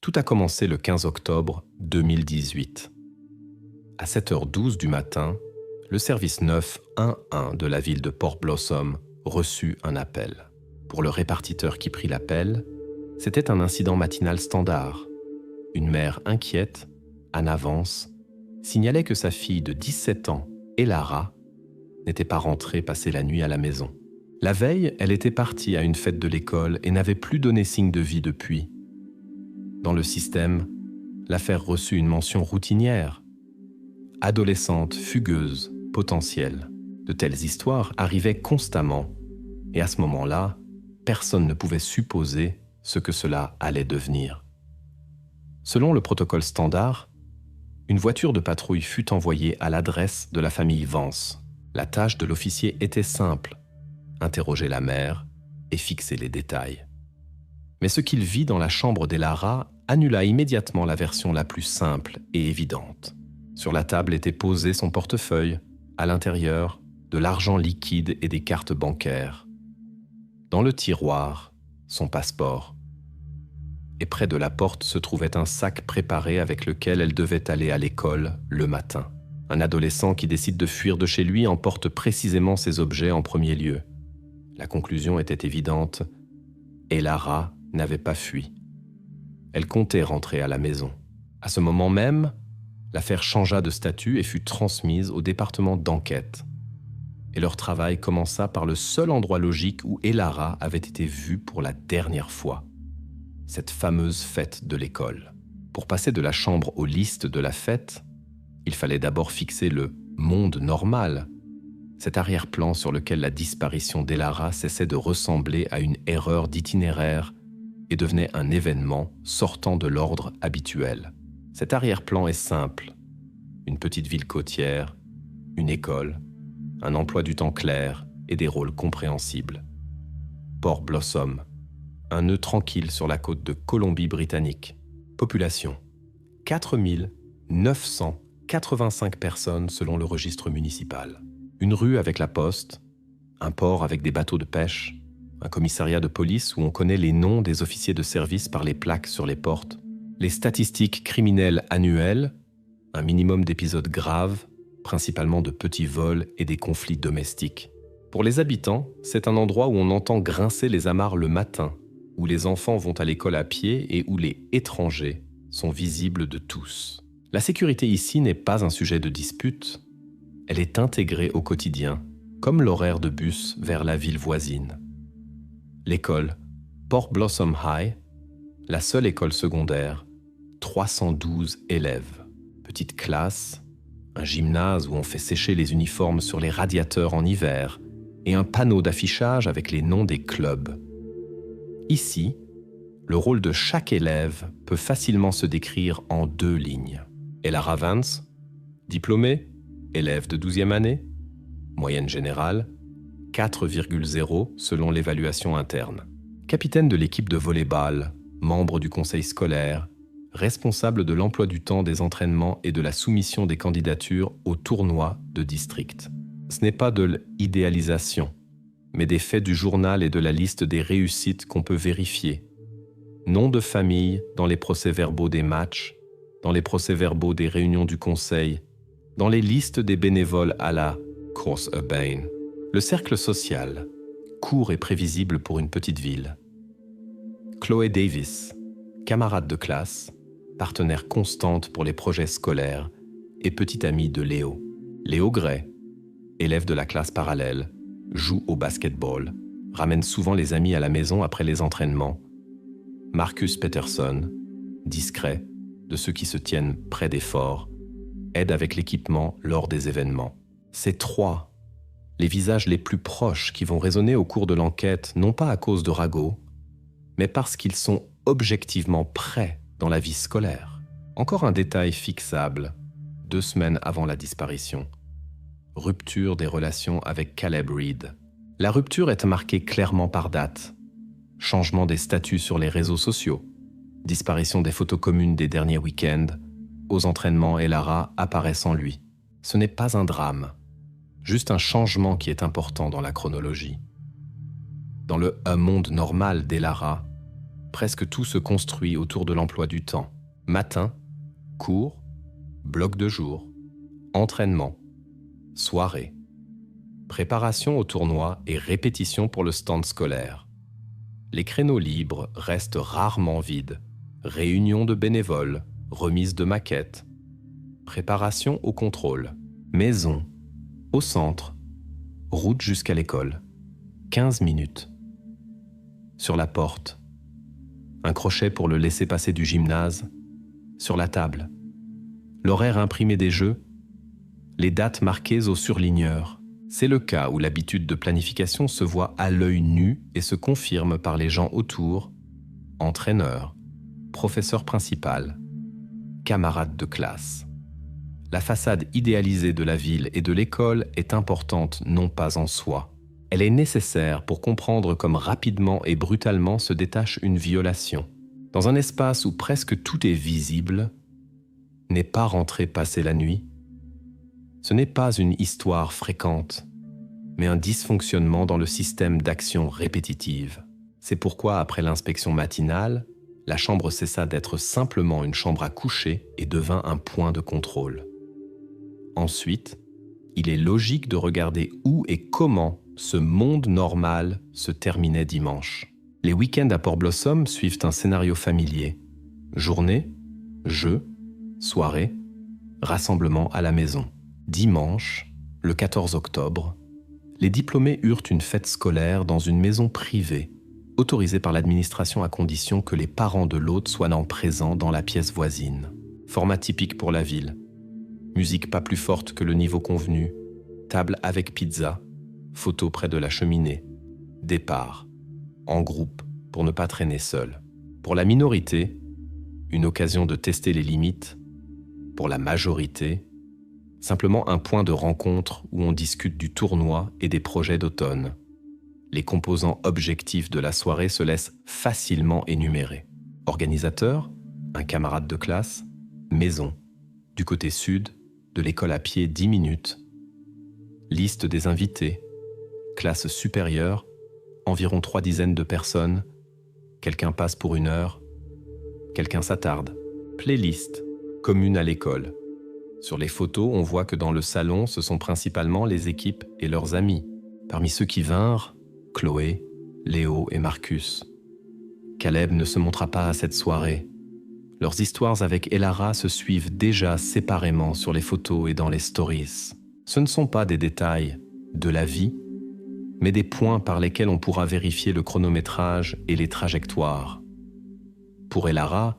Tout a commencé le 15 octobre 2018. À 7h12 du matin, le service 911 de la ville de Port Blossom reçut un appel. Pour le répartiteur qui prit l'appel, c'était un incident matinal standard. Une mère inquiète, en avance, signalait que sa fille de 17 ans, Elara, n'était pas rentrée passer la nuit à la maison. La veille, elle était partie à une fête de l'école et n'avait plus donné signe de vie depuis. Dans le système, l'affaire reçut une mention routinière. Adolescente, fugueuse, potentielle. De telles histoires arrivaient constamment. Et à ce moment-là, personne ne pouvait supposer ce que cela allait devenir. Selon le protocole standard, une voiture de patrouille fut envoyée à l'adresse de la famille Vance. La tâche de l'officier était simple, interroger la mère et fixer les détails. Mais ce qu'il vit dans la chambre d'Elara annula immédiatement la version la plus simple et évidente. Sur la table était posé son portefeuille, à l'intérieur, de l'argent liquide et des cartes bancaires. Dans le tiroir, son passeport. Et près de la porte se trouvait un sac préparé avec lequel elle devait aller à l'école le matin. Un adolescent qui décide de fuir de chez lui emporte précisément ses objets en premier lieu. La conclusion était évidente, Elara n'avait pas fui. Elle comptait rentrer à la maison. À ce moment même, l'affaire changea de statut et fut transmise au département d'enquête. Et leur travail commença par le seul endroit logique où Elara avait été vue pour la dernière fois. Cette fameuse fête de l'école. Pour passer de la chambre aux listes de la fête, il fallait d'abord fixer le « monde normal », cet arrière-plan sur lequel la disparition d'Elara cessait de ressembler à une erreur d'itinéraire et devenait un événement sortant de l'ordre habituel. Cet arrière-plan est simple. Une petite ville côtière, une école, un emploi du temps clair et des rôles compréhensibles. Port Blossom, un nœud tranquille sur la côte de Colombie-Britannique. Population 4 985 personnes selon le registre municipal. Une rue avec la poste, un port avec des bateaux de pêche, un commissariat de police où on connaît les noms des officiers de service par les plaques sur les portes, les statistiques criminelles annuelles, un minimum d'épisodes graves, principalement de petits vols et des conflits domestiques. Pour les habitants, c'est un endroit où on entend grincer les amarres le matin, où les enfants vont à l'école à pied et où les étrangers sont visibles de tous. La sécurité ici n'est pas un sujet de dispute, elle est intégrée au quotidien, comme l'horaire de bus vers la ville voisine. L'école, Port Blossom High, la seule école secondaire, 312 élèves. Petite classe, un gymnase où on fait sécher les uniformes sur les radiateurs en hiver et un panneau d'affichage avec les noms des clubs. Ici, le rôle de chaque élève peut facilement se décrire en 2 lignes. Elara Vance, diplômée, élève de 12e année, moyenne générale, 4,0 selon l'évaluation interne. Capitaine de l'équipe de volley-ball, membre du conseil scolaire, responsable de l'emploi du temps des entraînements et de la soumission des candidatures au tournoi de district. Ce n'est pas de l'idéalisation, mais des faits du journal et de la liste des réussites qu'on peut vérifier. Nom de famille dans les procès-verbaux des matchs, dans les procès-verbaux des réunions du conseil, dans les listes des bénévoles à la course urbaine. Le cercle social, court et prévisible pour une petite ville. Chloé Davis, camarade de classe, partenaire constante pour les projets scolaires et petite amie de Léo. Léo Gray, élève de la classe parallèle, joue au basketball, ramène souvent les amis à la maison après les entraînements. Marcus Peterson, discret, de ceux qui se tiennent près des forts, aide avec l'équipement lors des événements. Ces 3, les visages les plus proches qui vont résonner au cours de l'enquête, non pas à cause de ragots, mais parce qu'ils sont objectivement prêts dans la vie scolaire. Encore un détail fixable, 2 semaines avant la disparition. Rupture des relations avec Caleb Reed. La rupture est marquée clairement par date. Changement des statuts sur les réseaux sociaux. Disparition des photos communes des derniers week-ends. Aux entraînements, Elara apparaît sans lui. Ce n'est pas un drame, juste un changement qui est important dans la chronologie. Dans le « un monde normal » d'Elara, Presque tout se construit autour de l'emploi du temps. Matin, cours, bloc de jour, entraînement, soirée, préparation au tournoi et répétition pour le stand scolaire. Les créneaux libres restent rarement vides. Réunions de bénévoles, remise de maquettes, préparation au contrôle, maison, au centre, route jusqu'à l'école, 15 minutes. Sur la porte, un crochet pour le laisser-passer du gymnase, sur la table, l'horaire imprimé des jeux, les dates marquées au surligneur. C'est le cas où l'habitude de planification se voit à l'œil nu et se confirme par les gens autour, entraîneur, professeur principal, camarades de classe. La façade idéalisée de la ville et de l'école est importante non pas en soi. Elle est nécessaire pour comprendre comme rapidement et brutalement se détache une violation. Dans un espace où presque tout est visible, n'est pas rentré passer la nuit. Ce n'est pas une histoire fréquente, mais un dysfonctionnement dans le système d'action répétitive. C'est pourquoi, après l'inspection matinale, la chambre cessa d'être simplement une chambre à coucher et devint un point de contrôle. Ensuite, il est logique de regarder où et comment ce monde normal se terminait dimanche. Les week-ends à Port-Blossom suivent un scénario familier. Journée, jeu, soirée, rassemblement à la maison. Dimanche, le 14 octobre, les diplômés eurent une fête scolaire dans une maison privée, autorisée par l'administration à condition que les parents de l'hôte soient présents dans la pièce voisine. Format typique pour la ville. Musique pas plus forte que le niveau convenu. Table avec pizza. Photo près de la cheminée. Départ. En groupe, pour ne pas traîner seul. Pour la minorité, une occasion de tester les limites. Pour la majorité, simplement un point de rencontre où on discute du tournoi et des projets d'automne. Les composants objectifs de la soirée se laissent facilement énumérer. Organisateur, un camarade de classe, maison. Du côté sud, de l'école à pied 10 minutes. Liste des invités, classe supérieure, environ 3 dizaines de personnes. Quelqu'un passe pour 1 heure, quelqu'un s'attarde. Playlist, commune à l'école. Sur les photos, on voit que dans le salon, ce sont principalement les équipes et leurs amis. Parmi ceux qui vinrent, Chloé, Léo et Marcus. Caleb ne se montra pas à cette soirée. Leurs histoires avec Elara se suivent déjà séparément sur les photos et dans les stories. Ce ne sont pas des détails de la vie, mais des points par lesquels on pourra vérifier le chronométrage et les trajectoires. Pour Elara,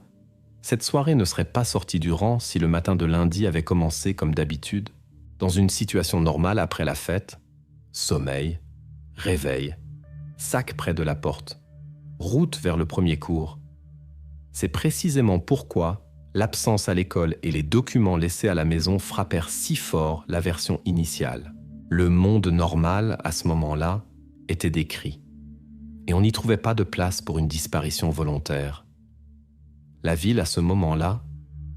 cette soirée ne serait pas sortie du rang si le matin de lundi avait commencé comme d'habitude, dans une situation normale après la fête, sommeil, réveil, sac près de la porte, route vers le premier cours. C'est précisément pourquoi l'absence à l'école et les documents laissés à la maison frappèrent si fort la version initiale. Le monde normal, à ce moment-là, était décrit. Et on n'y trouvait pas de place pour une disparition volontaire. La ville, à ce moment-là,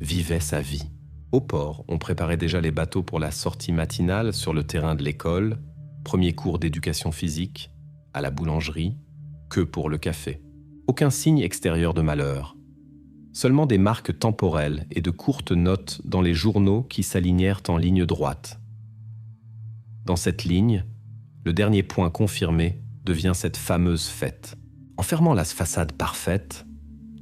vivait sa vie. Au port, on préparait déjà les bateaux pour la sortie matinale sur le terrain de l'école, premier cours d'éducation physique, à la boulangerie, que pour le café. Aucun signe extérieur de malheur. Seulement des marques temporelles et de courtes notes dans les journaux qui s'alignèrent en ligne droite. Dans cette ligne, le dernier point confirmé devient cette fameuse fête. En fermant la façade parfaite,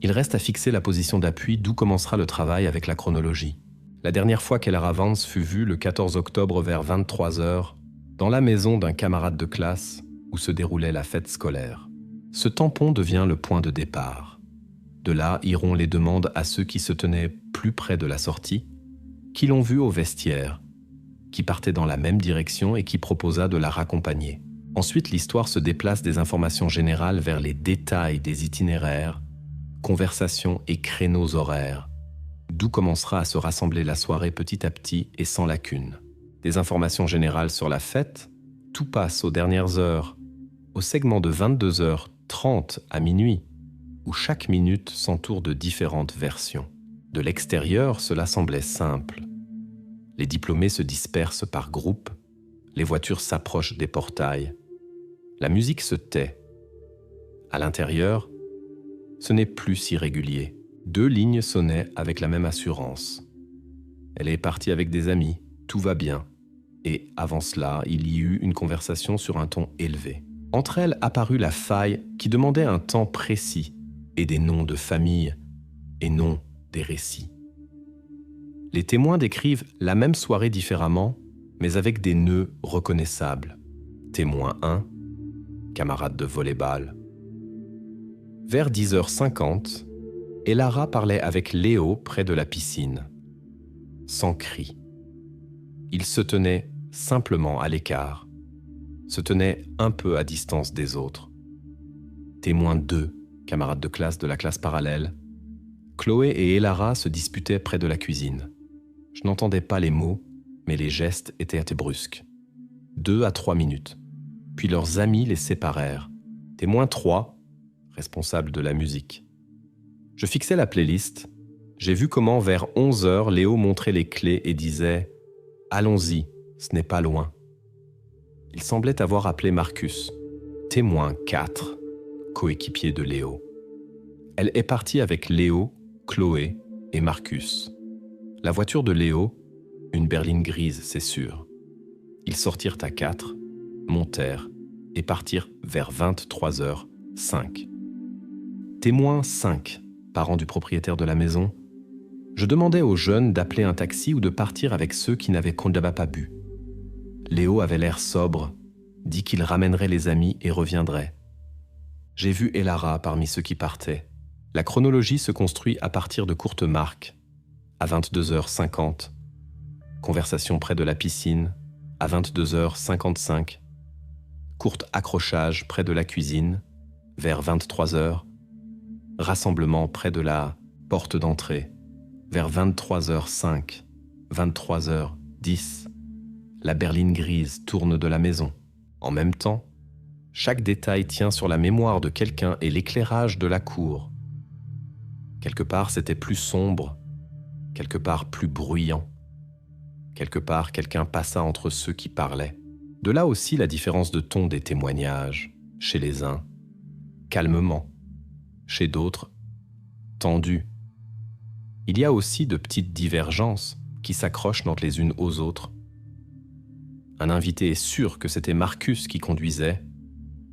il reste à fixer la position d'appui d'où commencera le travail avec la chronologie. La dernière fois qu'Elara Vance fut vue le 14 octobre vers 23h, dans la maison d'un camarade de classe où se déroulait la fête scolaire. Ce tampon devient le point de départ. De là iront les demandes à ceux qui se tenaient plus près de la sortie, qui l'ont vue au vestiaire, qui partait dans la même direction et qui proposa de la raccompagner. Ensuite, l'histoire se déplace des informations générales vers les détails des itinéraires, conversations et créneaux horaires, d'où commencera à se rassembler la soirée petit à petit et sans lacune. Des informations générales sur la fête, tout passe aux dernières heures, au segment de 22h30 à minuit, où chaque minute s'entoure de différentes versions. De l'extérieur, cela semblait simple. Les diplômés se dispersent par groupes, les voitures s'approchent des portails. La musique se tait. À l'intérieur, Ce n'est plus si régulier. 2 lignes sonnaient avec la même assurance. Elle est partie avec des amis, tout va bien. Et avant cela, il y eut une conversation sur un ton élevé. Entre elles apparut la faille qui demandait un temps précis et des noms de famille et non des récits. Les témoins décrivent la même soirée différemment, mais avec des nœuds reconnaissables. Témoin 1, camarade de volleyball. Vers 10h50, Elara parlait avec Léo près de la piscine, sans cri. Il se tenait simplement à l'écart, se tenait un peu à distance des autres. Témoin 2, camarade de classe de la classe parallèle, Chloé et Elara se disputaient près de la cuisine. Je n'entendais pas les mots, mais les gestes étaient brusques. 2 à 3 minutes. Puis leurs amis les séparèrent. Témoin 3, responsable de la musique. Je fixais la playlist. J'ai vu comment vers 11h, Léo montrait les clés et disait « Allons-y, ce n'est pas loin ». Il semblait avoir appelé Marcus. Témoin 4, coéquipier de Léo. Elle est partie avec Léo, Chloé et Marcus. La voiture de Léo, une berline grise, c'est sûr. Ils sortirent à 4, montèrent et partirent vers 23h05. Témoin 5, parent du propriétaire de la maison, je demandais aux jeunes d'appeler un taxi ou de partir avec ceux qui n'avaient pas bu. Léo avait l'air sobre, dit qu'il ramènerait les amis et reviendrait. J'ai vu Elara parmi ceux qui partaient. La chronologie se construit à partir de courtes marques. À 22h50, conversation près de la piscine. À 22h55, courte accrochage près de la cuisine. Vers 23h, rassemblement près de la porte d'entrée. Vers 23h05, 23h10, la berline grise tourne de la maison. En même temps, chaque détail tient sur la mémoire de quelqu'un et l'éclairage de la cour. Quelque part, c'était plus sombre, quelque part plus bruyant. Quelque part, quelqu'un passa entre ceux qui parlaient. De là aussi la différence de ton des témoignages. Chez les uns, calmement. Chez d'autres, tendu. Il y a aussi de petites divergences qui s'accrochent entre les unes aux autres. Un invité est sûr que c'était Marcus qui conduisait,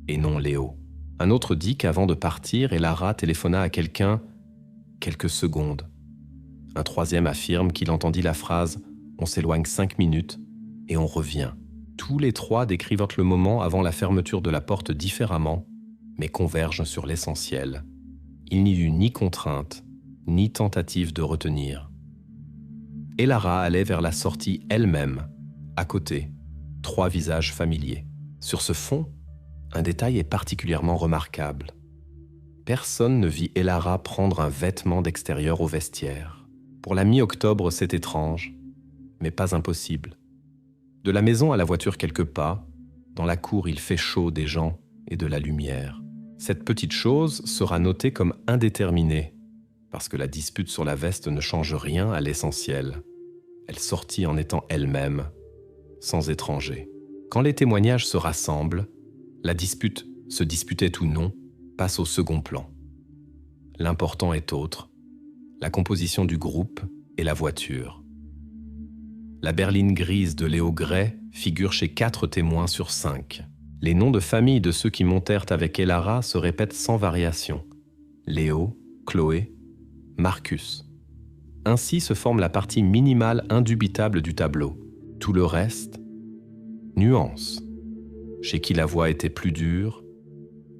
et non Léo. Un autre dit qu'avant de partir, Elara téléphona à quelqu'un quelques secondes. Un troisième affirme qu'il entendit la phrase « On s'éloigne 5 minutes et on revient ». Tous les 3 décrivent le moment avant la fermeture de la porte différemment, mais convergent sur l'essentiel. Il n'y eut ni contrainte, ni tentative de retenir. Elara allait vers la sortie elle-même, à côté, 3 visages familiers. Sur ce fond, un détail est particulièrement remarquable. Personne ne vit Elara prendre un vêtement d'extérieur au vestiaire. Pour la mi-octobre, c'est étrange, mais pas impossible. De la maison à la voiture quelques pas, dans la cour il fait chaud des gens et de la lumière. Cette petite chose sera notée comme indéterminée, parce que la dispute sur la veste ne change rien à l'essentiel. Elle sortit en étant elle-même, sans étranger. Quand les témoignages se rassemblent, la dispute, se disputait ou non, passe au second plan. L'important est autre, la composition du groupe et la voiture. La berline grise de Léo Gray figure chez 4 témoins sur 5. Les noms de famille de ceux qui montèrent avec Elara se répètent sans variation. Léo, Chloé, Marcus. Ainsi se forme la partie minimale indubitable du tableau. Tout le reste, nuance. Chez qui la voix était plus dure,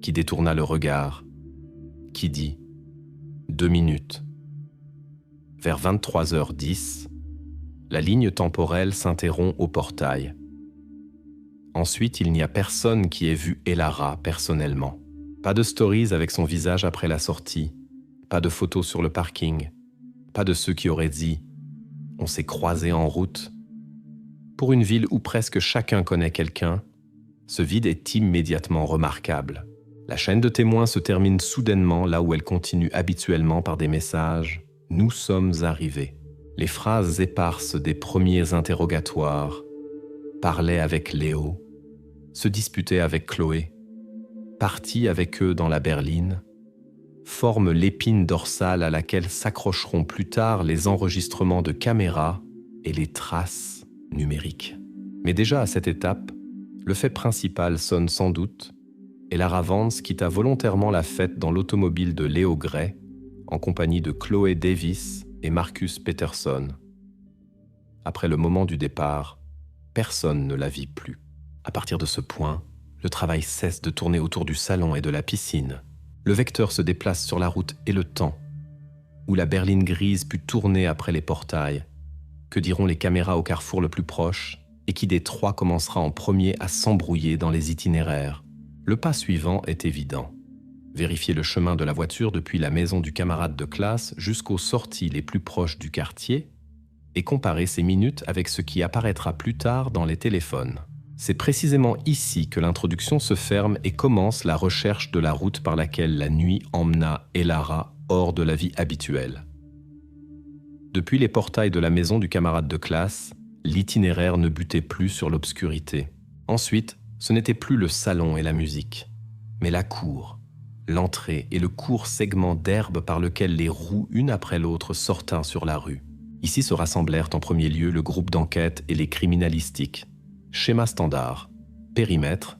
qui détourna le regard, qui dit « 2 minutes ». Vers 23h10, la ligne temporelle s'interrompt au portail. Ensuite, il n'y a personne qui ait vu Elara personnellement. Pas de stories avec son visage après la sortie, pas de photos sur le parking, pas de ceux qui auraient dit « on s'est croisés en route ». Pour une ville où presque chacun connaît quelqu'un, ce vide est immédiatement remarquable. La chaîne de témoins se termine soudainement là où elle continue habituellement par des messages « Nous sommes arrivés ». Les phrases éparses des premiers interrogatoires parlaient avec Léo, se disputait avec Chloé, partit avec eux dans la berline, forme l'épine dorsale à laquelle s'accrocheront plus tard les enregistrements de caméras et les traces numériques. Mais déjà à cette étape, le fait principal sonne sans doute et Lara Vance quitta volontairement la fête dans l'automobile de Leo Gray en compagnie de Chloé Davis et Marcus Peterson. Après le moment du départ, personne ne la vit plus. À partir de ce point, le travail cesse de tourner autour du salon et de la piscine. Le vecteur se déplace sur la route et le temps, où la berline grise put tourner après les portails. Que diront les caméras au carrefour le plus proche, et qui des trois commencera en premier à s'embrouiller dans les itinéraires? Le pas suivant est évident. Vérifier le chemin de la voiture depuis la maison du camarade de classe jusqu'aux sorties les plus proches du quartier et comparer ces minutes avec ce qui apparaîtra plus tard dans les téléphones. C'est précisément ici que l'introduction se ferme et commence la recherche de la route par laquelle la nuit emmena Elara hors de la vie habituelle. Depuis les portails de la maison du camarade de classe, l'itinéraire ne butait plus sur l'obscurité. Ensuite, ce n'était plus le salon et la musique, mais la cour, l'entrée et le court segment d'herbe par lequel les roues, une après l'autre, sortinrent sur la rue. Ici se rassemblèrent en premier lieu le groupe d'enquête et les criminalistiques. Schéma standard, périmètre,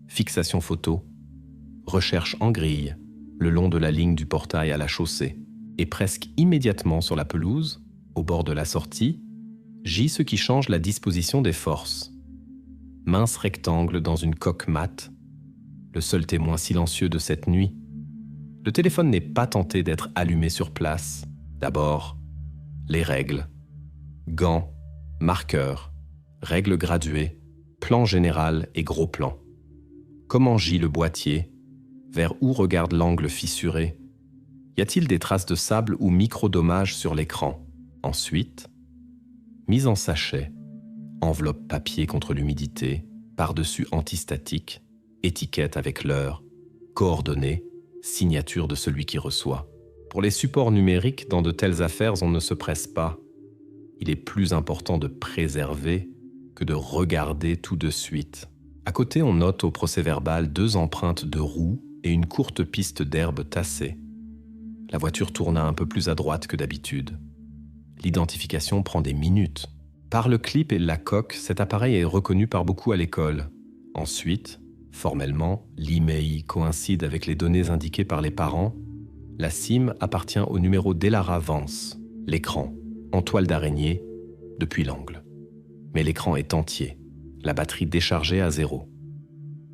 fixation photo, recherche en grille, le long de la ligne du portail à la chaussée. Et presque immédiatement sur la pelouse, au bord de la sortie, gît ce qui change la disposition des forces. Mince rectangle dans une coque mate, le seul témoin silencieux de cette nuit. Le téléphone n'est pas tenté d'être allumé sur place. D'abord, les règles. Gants, marqueurs, règles graduées, plan général et gros plan. Comment gît le boîtier? Vers où regarde l'angle fissuré? Y a-t-il des traces de sable ou micro-dommages sur l'écran? Ensuite, mise en sachet, enveloppe papier contre l'humidité, par-dessus antistatique, étiquette avec l'heure, coordonnées, signature de celui qui reçoit. Pour les supports numériques, dans de telles affaires, on ne se presse pas. Il est plus important de préserver que de regarder tout de suite. À côté, on note au procès-verbal 2 empreintes de roues et une courte piste d'herbe tassée. La voiture tourna un peu plus à droite que d'habitude. L'identification prend des minutes. Par le clip et la coque, cet appareil est reconnu par beaucoup à l'école. Ensuite, formellement, l'email coïncide avec les données indiquées par les parents. La SIM appartient au numéro d'Elara Vance. L'écran, en toile d'araignée, depuis l'angle. Mais l'écran est entier, la batterie déchargée à 0.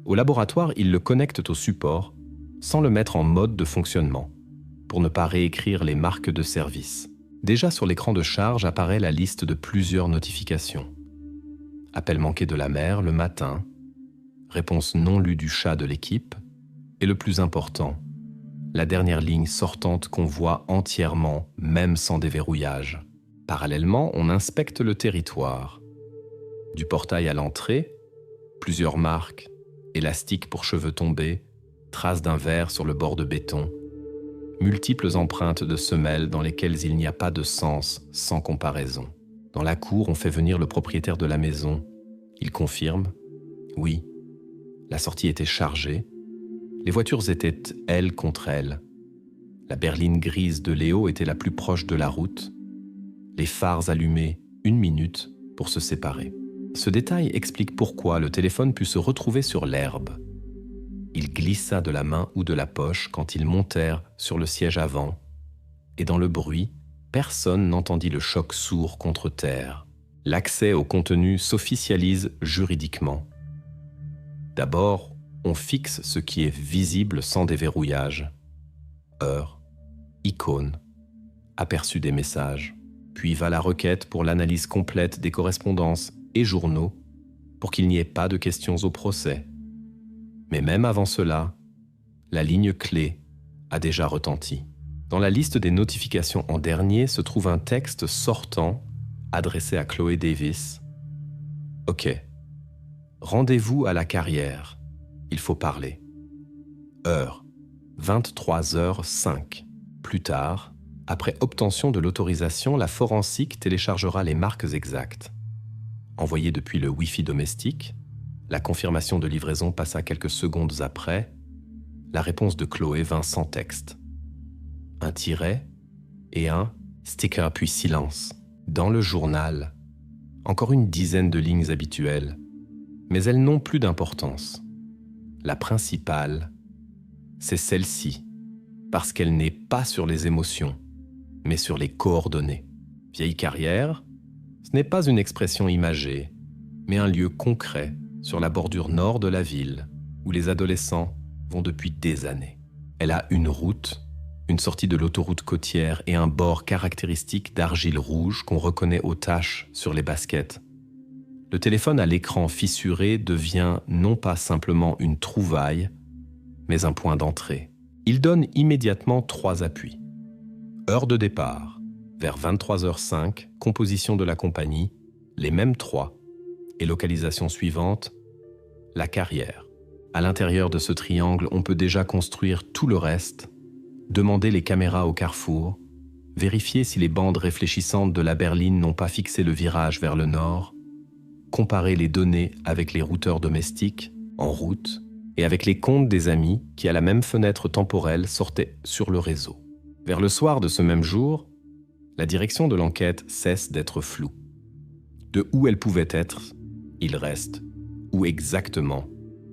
Au laboratoire, ils le connectent au support, sans le mettre en mode de fonctionnement, pour ne pas réécrire les marques de service. Déjà sur l'écran de charge apparaît la liste de plusieurs notifications. Appel manqué de la mère le matin, réponse non lue du chat de l'équipe, et le plus important, la dernière ligne sortante qu'on voit entièrement, même sans déverrouillage. Parallèlement, on inspecte le territoire. Du portail à l'entrée, plusieurs marques, élastiques pour cheveux tombés, traces d'un verre sur le bord de béton, multiples empreintes de semelles dans lesquelles il n'y a pas de sens sans comparaison. Dans la cour, on fait venir le propriétaire de la maison. Il confirme, oui, la sortie était chargée. Les voitures étaient elles contre elles. La berline grise de Léo était la plus proche de la route. Les phares allumés 1 minute pour se séparer. Ce détail explique pourquoi le téléphone put se retrouver sur l'herbe. Il glissa de la main ou de la poche quand ils montèrent sur le siège avant, et dans le bruit, personne n'entendit le choc sourd contre terre. L'accès au contenu s'officialise juridiquement. D'abord, on fixe ce qui est visible sans déverrouillage. Heure, icône, aperçu des messages. Puis va la requête pour l'analyse complète des correspondances et journaux pour qu'il n'y ait pas de questions au procès. Mais même avant cela, la ligne clé a déjà retenti. Dans la liste des notifications en dernier se trouve un texte sortant adressé à Chloé Davis. « Ok, rendez-vous à la carrière. Il faut parler. Heure, 23h05. Plus tard, après obtention de l'autorisation, la forensique téléchargera les marques exactes. Envoyé depuis le Wi-Fi domestique, la confirmation de livraison passa quelques secondes après. La réponse de Chloé vint sans texte. un tiret et un sticker puis silence. Dans le journal, encore une dizaine de lignes habituelles, mais elles n'ont plus d'importance. La principale, c'est celle-ci, parce qu'elle n'est pas sur les émotions, mais sur les coordonnées. Vieille carrière, ce n'est pas une expression imagée, mais un lieu concret sur la bordure nord de la ville, où les adolescents vont depuis des années. Elle a une route, une sortie de l'autoroute côtière et un bord caractéristique d'argile rouge qu'on reconnaît aux taches sur les baskets. Le téléphone à l'écran fissuré devient non pas simplement une trouvaille, mais un point d'entrée. Il donne immédiatement 3 appuis. Heure de départ, vers 23h05, composition de la compagnie, les mêmes 3, et localisation suivante, la carrière. À l'intérieur de ce triangle, on peut déjà construire tout le reste, demander les caméras au carrefour, vérifier si les bandes réfléchissantes de la berline n'ont pas fixé le virage vers le nord, comparer les données avec les routeurs domestiques, en route, et avec les comptes des amis qui, à la même fenêtre temporelle, sortaient sur le réseau. Vers le soir de ce même jour, la direction de l'enquête cesse d'être floue. De où elle pouvait être, il reste. Où exactement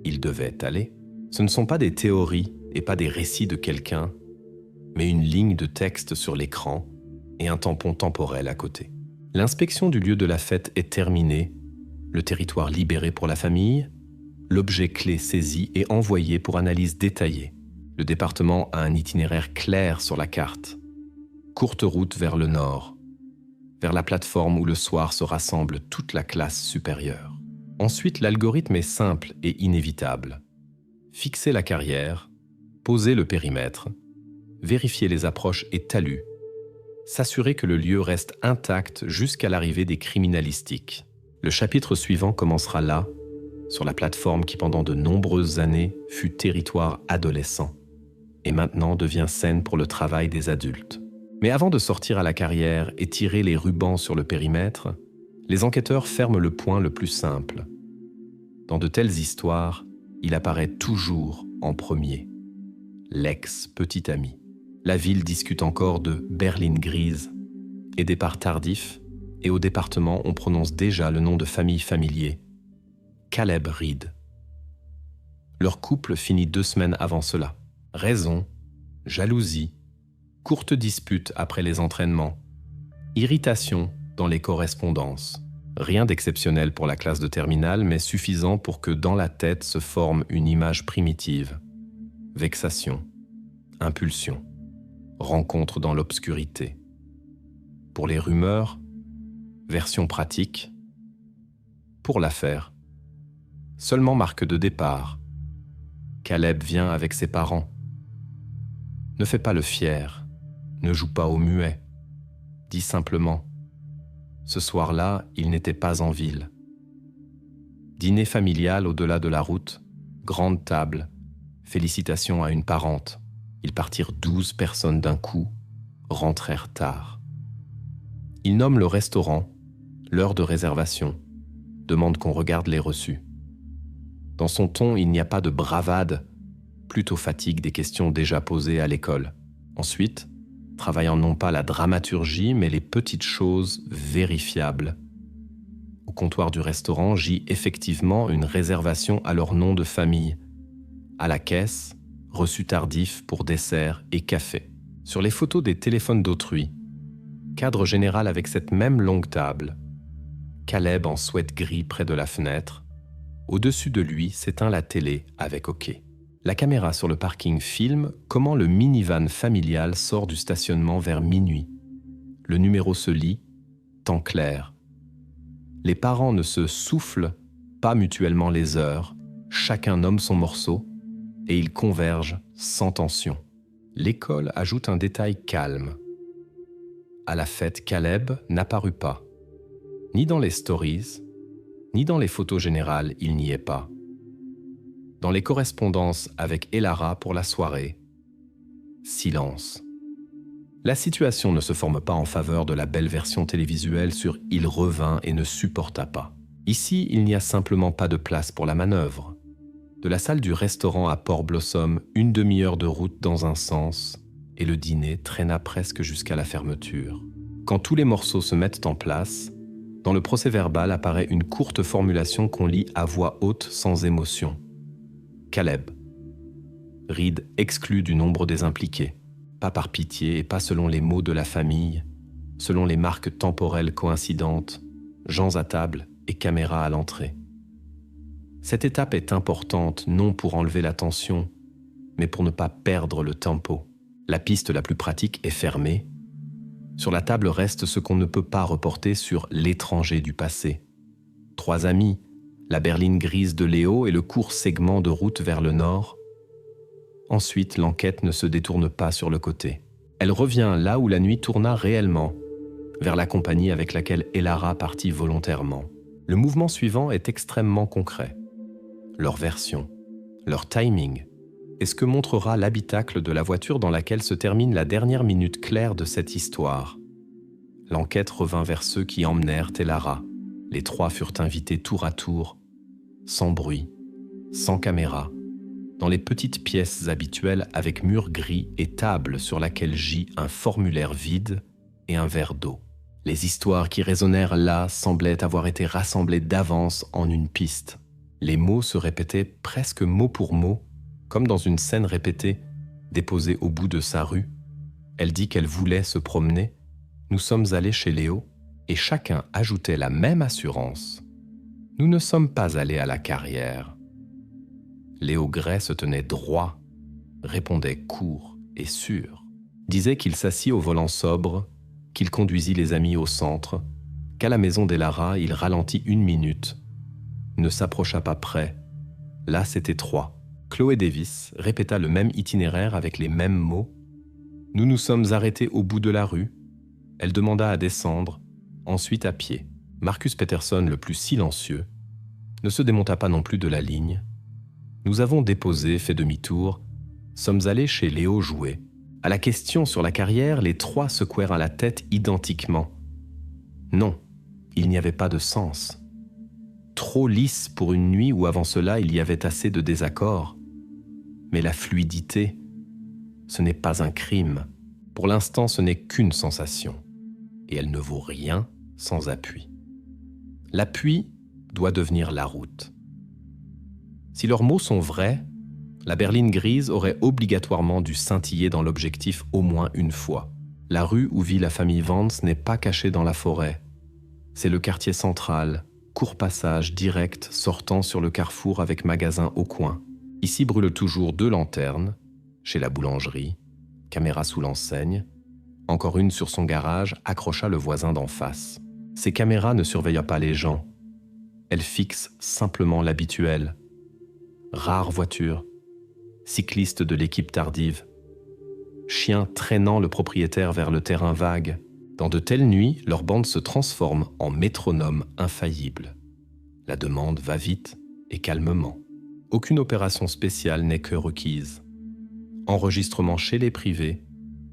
il devait aller. Ce ne sont pas des théories et pas des récits de quelqu'un, mais une ligne de texte sur l'écran et un tampon temporel à côté. L'inspection du lieu de la fête est terminée, le territoire libéré pour la famille, l'objet clé saisi et envoyé pour analyse détaillée. Le département a un itinéraire clair sur la carte. Courte route vers le nord, vers la plateforme où le soir se rassemble toute la classe supérieure. Ensuite, l'algorithme est simple et inévitable. Fixer la carrière, poser le périmètre, vérifier les approches et talus, s'assurer que le lieu reste intact jusqu'à l'arrivée des criminalistiques. Le chapitre suivant commencera là, sur la plateforme qui pendant de nombreuses années fut territoire adolescent et maintenant devient scène pour le travail des adultes. Mais avant de sortir à la carrière et tirer les rubans sur le périmètre, les enquêteurs ferment le point le plus simple. Dans de telles histoires, il apparaît toujours en premier. L'ex-petit ami. La ville discute encore de berline grise et départ tardif, et au département, on prononce déjà le nom de famille familier, Caleb Reed. Leur couple finit 2 semaines avant cela. Raison, jalousie, courte dispute après les entraînements, irritation dans les correspondances. Rien d'exceptionnel pour la classe de terminale, mais suffisant pour que dans la tête se forme une image primitive. Vexation, impulsion, rencontre dans l'obscurité. Pour les rumeurs, version pratique. Pour l'affaire, seulement marque de départ. Caleb vient avec ses parents. Ne fais pas le fier, ne joue pas au muet. Dis simplement, ce soir-là, il n'était pas en ville. Dîner familial au-delà de la route, grande table, félicitations à une parente. Ils partirent 12 personnes d'un coup, rentrèrent tard. Ils nomment le restaurant, l'heure de réservation, demandent qu'on regarde les reçus. Dans son ton, il n'y a pas de bravade, plutôt fatigue des questions déjà posées à l'école. Ensuite, travaillant non pas la dramaturgie, mais les petites choses vérifiables. Au comptoir du restaurant gît effectivement une réservation à leur nom de famille. À la caisse, reçu tardif pour dessert et café. Sur les photos des téléphones d'autrui, cadre général avec cette même longue table. Caleb en sweat gris près de la fenêtre. Au-dessus de lui s'éteint la télé avec OK. La caméra sur le parking filme comment le minivan familial sort du stationnement vers minuit. Le numéro se lit, temps clair. Les parents ne se soufflent pas mutuellement les heures, chacun nomme son morceau et ils convergent sans tension. L'école ajoute un détail calme. À la fête, Caleb n'apparut pas. Ni dans les stories, ni dans les photos générales, il n'y est pas. Dans les correspondances avec Elara pour la soirée, silence. La situation ne se forme pas en faveur de la belle version télévisuelle sur « Il revint et ne supporta pas ». Ici, il n'y a simplement pas de place pour la manœuvre. De la salle du restaurant à Port Blossom, 1 demi-heure de route dans un sens et le dîner traîna presque jusqu'à la fermeture. Quand tous les morceaux se mettent en place, dans le procès-verbal apparaît une courte formulation qu'on lit à voix haute sans émotion. Caleb. Reed exclu du nombre des impliqués, pas par pitié et pas selon les mots de la famille, selon les marques temporelles coïncidentes, gens à table et caméras à l'entrée. Cette étape est importante non pour enlever la tension, mais pour ne pas perdre le tempo. La piste la plus pratique est fermée. Sur la table reste ce qu'on ne peut pas reporter sur l'étranger du passé. 3 amis, la berline grise de Léo et le court segment de route vers le nord. Ensuite, l'enquête ne se détourne pas sur le côté. Elle revient là où la nuit tourna réellement, vers la compagnie avec laquelle Elara partit volontairement. Le mouvement suivant est extrêmement concret. Leur version, leur timing, est ce que montrera l'habitacle de la voiture dans laquelle se termine la dernière minute claire de cette histoire. L'enquête revint vers ceux qui emmenèrent Elara. Les 3 furent invités tour à tour, sans bruit, sans caméra, dans les petites pièces habituelles avec murs gris et table sur laquelle gît un formulaire vide et un verre d'eau. Les histoires qui résonnèrent là semblaient avoir été rassemblées d'avance en une piste. Les mots se répétaient presque mot pour mot, comme dans une scène répétée, déposée au bout de sa rue. Elle dit qu'elle voulait se promener. Nous sommes allés chez Léo et chacun ajoutait la même assurance. Nous ne sommes pas allés à la carrière. Léo Gray se tenait droit, répondait court et sûr, disait qu'il s'assit au volant sobre, qu'il conduisit les amis au centre, qu'à la maison d'Elara, il ralentit 1 minute, ne s'approcha pas près. Là, c'était 3. Chloé Davis répéta le même itinéraire avec les mêmes mots. Nous nous sommes arrêtés au bout de la rue. Elle demanda à descendre, ensuite à pied. Marcus Peterson, le plus silencieux, ne se démonta pas non plus de la ligne. Nous avons déposé, fait demi-tour, sommes allés chez Léo jouer. À la question sur la carrière, les 3 secouèrent la tête identiquement. Non, il n'y avait pas de sens. Trop lisse pour une nuit où avant cela il y avait assez de désaccords. Mais la fluidité, ce n'est pas un crime. Pour l'instant, ce n'est qu'une sensation. Et elle ne vaut rien sans appui. L'appui doit devenir la route. Si leurs mots sont vrais, la berline grise aurait obligatoirement dû scintiller dans l'objectif au moins une fois. La rue où vit la famille Vance n'est pas cachée dans la forêt. C'est le quartier central, court passage direct sortant sur le carrefour avec magasin au coin. Ici brûlent toujours 2 lanternes, chez la boulangerie, caméra sous l'enseigne. Encore une sur son garage accrocha le voisin d'en face. Ces caméras ne surveillent pas les gens. Elles fixent simplement l'habituel. Rare voiture, cycliste de l'équipe tardive, chien traînant le propriétaire vers le terrain vague. Dans de telles nuits, leur bande se transforme en métronome infaillible. La demande va vite et calmement. Aucune opération spéciale n'est que requise. Enregistrement chez les privés,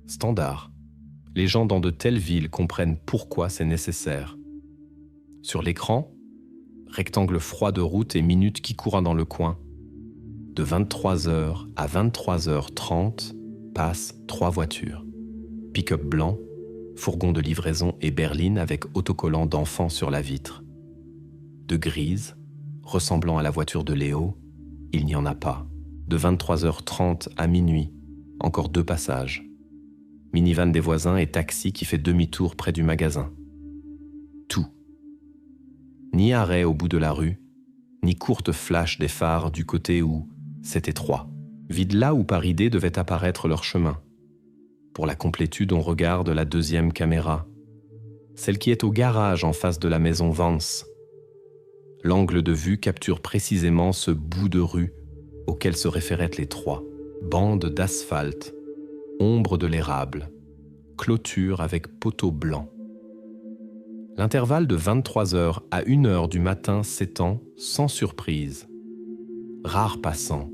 standard. Les gens dans de telles villes comprennent pourquoi c'est nécessaire. Sur l'écran, rectangle froid de route et minute qui courra dans le coin. De 23h à 23h30 passent 3 voitures. Pick-up blanc, fourgon de livraison et berline avec autocollant d'enfant sur la vitre. De grise, ressemblant à la voiture de Léo, il n'y en a pas. De 23h30 à minuit, encore 2 passages. Minivan des voisins et taxi qui fait demi-tour près du magasin. Tout. Ni arrêt au bout de la rue, ni courte flash des phares du côté où c'est étroit. Vide là où par idée devait apparaître leur chemin. Pour la complétude, on regarde la 2e caméra, celle qui est au garage en face de la maison Vance. L'angle de vue capture précisément ce bout de rue auquel se référaient les 3. Bande d'asphalte, ombre de l'érable, clôture avec poteau blanc. L'intervalle de 23h à 1h du matin s'étend sans surprise. Rare passant,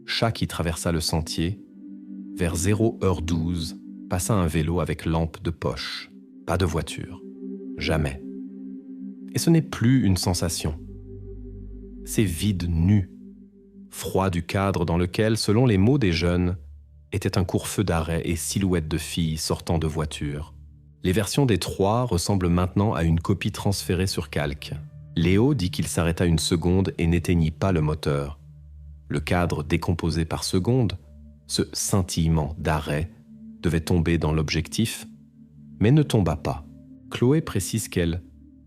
chat qui traversa le sentier, vers 0h12, passa un vélo avec lampe de poche. Pas de voiture. Jamais. Et ce n'est plus une sensation. C'est vide nu, froid du cadre dans lequel, selon les mots des jeunes, était un court feu d'arrêt et silhouette de filles sortant de voitures. Les versions des trois ressemblent maintenant à une copie transférée sur calque. Léo dit qu'il s'arrêta une seconde et n'éteignit pas le moteur. Le cadre décomposé par seconde, ce scintillement d'arrêt, devait tomber dans l'objectif, mais ne tomba pas. Chloé précise qu'elle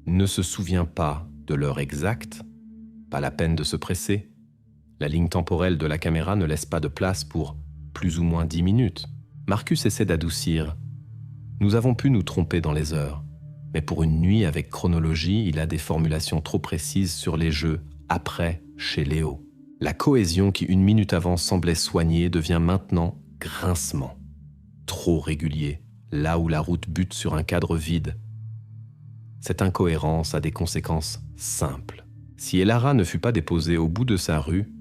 ne se souvient pas de l'heure exacte, pas la peine de se presser. La ligne temporelle de la caméra ne laisse pas de place pour plus ou moins 10 minutes. Marcus essaie d'adoucir. Nous avons pu nous tromper dans les heures, mais pour une nuit avec chronologie, il a des formulations trop précises sur les jeux après chez Léo. La cohésion qui une minute avant semblait soignée devient maintenant grincement. Trop régulier, là où la route bute sur un cadre vide. Cette incohérence a des conséquences simples. Si Elara ne fut pas déposée au bout de sa rue,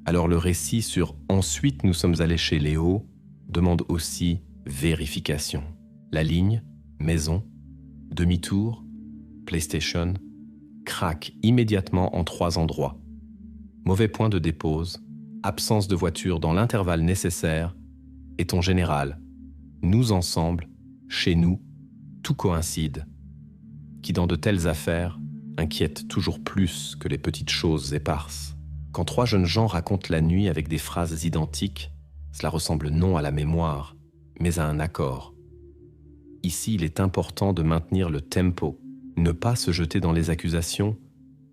alors le récit sur « Ensuite nous sommes allés chez Léo » demande aussi vérification. La ligne, maison, demi-tour, PlayStation, craque immédiatement en 3 endroits. Mauvais point de dépose, absence de voiture dans l'intervalle nécessaire, et ton général, nous ensemble, chez nous, tout coïncide, qui dans de telles affaires inquiète toujours plus que les petites choses éparses. Quand 3 jeunes gens racontent la nuit avec des phrases identiques, cela ressemble non à la mémoire, mais à un accord. Ici, il est important de maintenir le tempo, ne pas se jeter dans les accusations,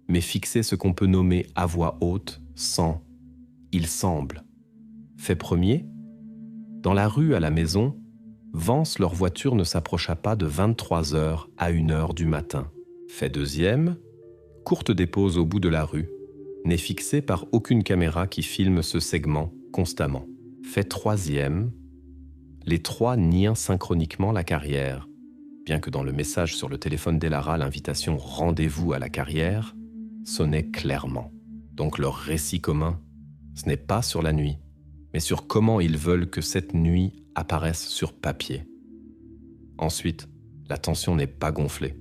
mais fixer ce qu'on peut nommer à voix haute sans « il semble ». Fait premier, dans la rue à la maison, Vance, leur voiture ne s'approcha pas de 23h à 1h du matin. Fait deuxième, courte dépose au bout de la rue, n'est fixée par aucune caméra qui filme ce segment constamment. Fait troisième, les 3 nient synchroniquement la carrière, bien que dans le message sur le téléphone d'Elara, l'invitation « rendez-vous à la carrière » sonnait clairement. Donc leur récit commun, ce n'est pas sur la nuit, mais sur comment ils veulent que cette nuit apparaisse sur papier. Ensuite, la tension n'est pas gonflée.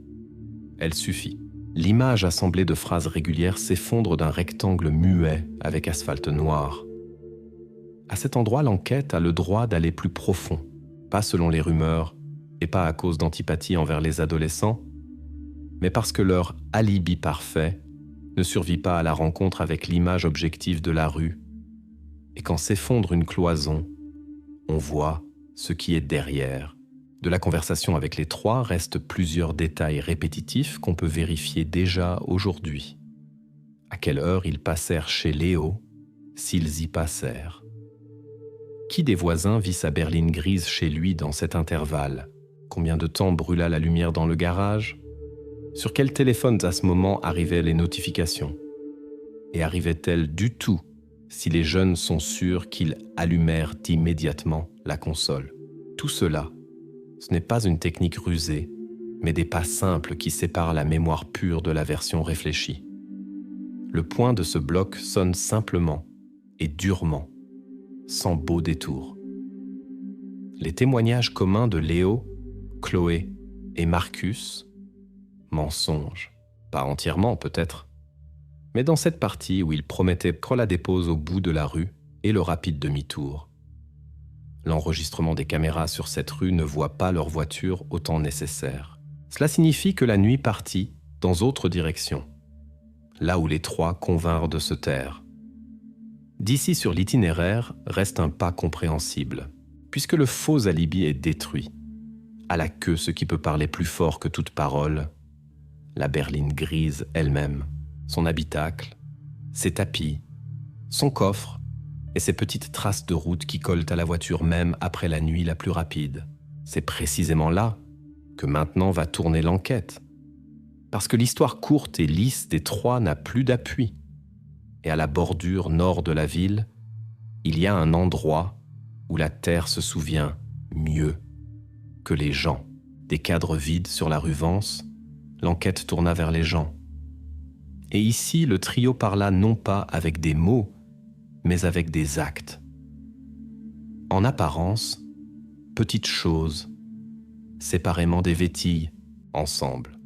Elle suffit. L'image assemblée de phrases régulières s'effondre d'un rectangle muet avec asphalte noir. À cet endroit, l'enquête a le droit d'aller plus profond, pas selon les rumeurs et pas à cause d'antipathie envers les adolescents, mais parce que leur alibi parfait ne survit pas à la rencontre avec l'image objective de la rue. Et quand s'effondre une cloison, on voit ce qui est derrière. De la conversation avec les 3 restent plusieurs détails répétitifs qu'on peut vérifier déjà aujourd'hui. À quelle heure ils passèrent chez Léo, s'ils y passèrent. Qui des voisins vit sa berline grise chez lui dans cet intervalle? Combien de temps brûla la lumière dans le garage? Sur quels téléphones à ce moment arrivaient les notifications? Et arrivaient-elles du tout si les jeunes sont sûrs qu'ils allumèrent immédiatement la console? Tout cela, ce n'est pas une technique rusée, mais des pas simples qui séparent la mémoire pure de la version réfléchie. Le point de ce bloc sonne simplement et durement, sans beau détour. Les témoignages communs de Léo, Chloé et Marcus, mensonges, pas entièrement peut-être, mais dans cette partie où il promettait qu'on la dépose au bout de la rue et le rapide demi-tour. L'enregistrement des caméras sur cette rue ne voit pas leur voiture au temps nécessaire. Cela signifie que la nuit partit dans autre direction, là où les 3 convinrent de se taire. D'ici sur l'itinéraire reste un pas compréhensible, puisque le faux alibi est détruit. À la queue ce qui peut parler plus fort que toute parole, la berline grise elle-même, son habitacle, ses tapis, son coffre et ses petites traces de route qui collent à la voiture même après la nuit la plus rapide. C'est précisément là que maintenant va tourner l'enquête. Parce que l'histoire courte et lisse des 3 n'a plus d'appui. Et à la bordure nord de la ville, il y a un endroit où la terre se souvient mieux que les gens. Des cadres vides sur la rue Vance, l'enquête tourna vers les gens. Et ici, le trio parla non pas avec des mots, mais avec des actes. En apparence, petites choses, séparément des vétilles, ensemble.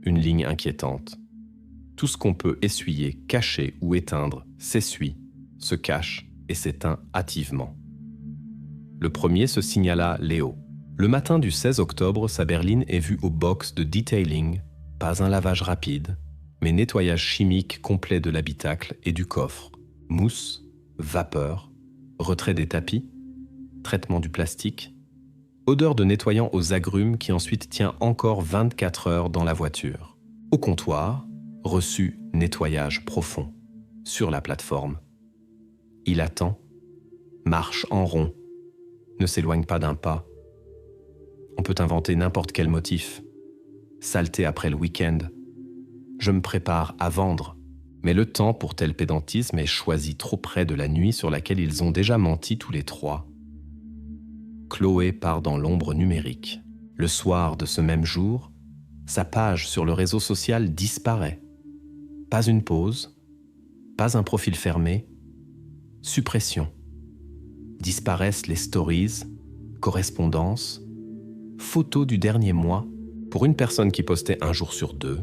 Une ligne inquiétante. Tout ce qu'on peut essuyer, cacher ou éteindre s'essuie, se cache et s'éteint hâtivement. Le premier se signala Léo. Le matin du 16 octobre, sa berline est vue au box de detailing, pas un lavage rapide, mais nettoyage chimique complet de l'habitacle et du coffre. Mousse, vapeur, retrait des tapis, traitement du plastique, odeur de nettoyant aux agrumes qui ensuite tient encore 24 heures dans la voiture. Au comptoir, reçu nettoyage profond. Sur la plateforme. Il attend, marche en rond, ne s'éloigne pas d'un pas. On peut inventer n'importe quel motif. Saleté après le week-end. Je me prépare à vendre. Mais le temps pour tel pédantisme est choisi trop près de la nuit sur laquelle ils ont déjà menti tous les trois. Chloé part dans l'ombre numérique. Le soir de ce même jour, sa page sur le réseau social disparaît. Pas une pause, pas un profil fermé, suppression. Disparaissent les stories, correspondances, photos du dernier mois. Pour une personne qui postait un jour sur deux,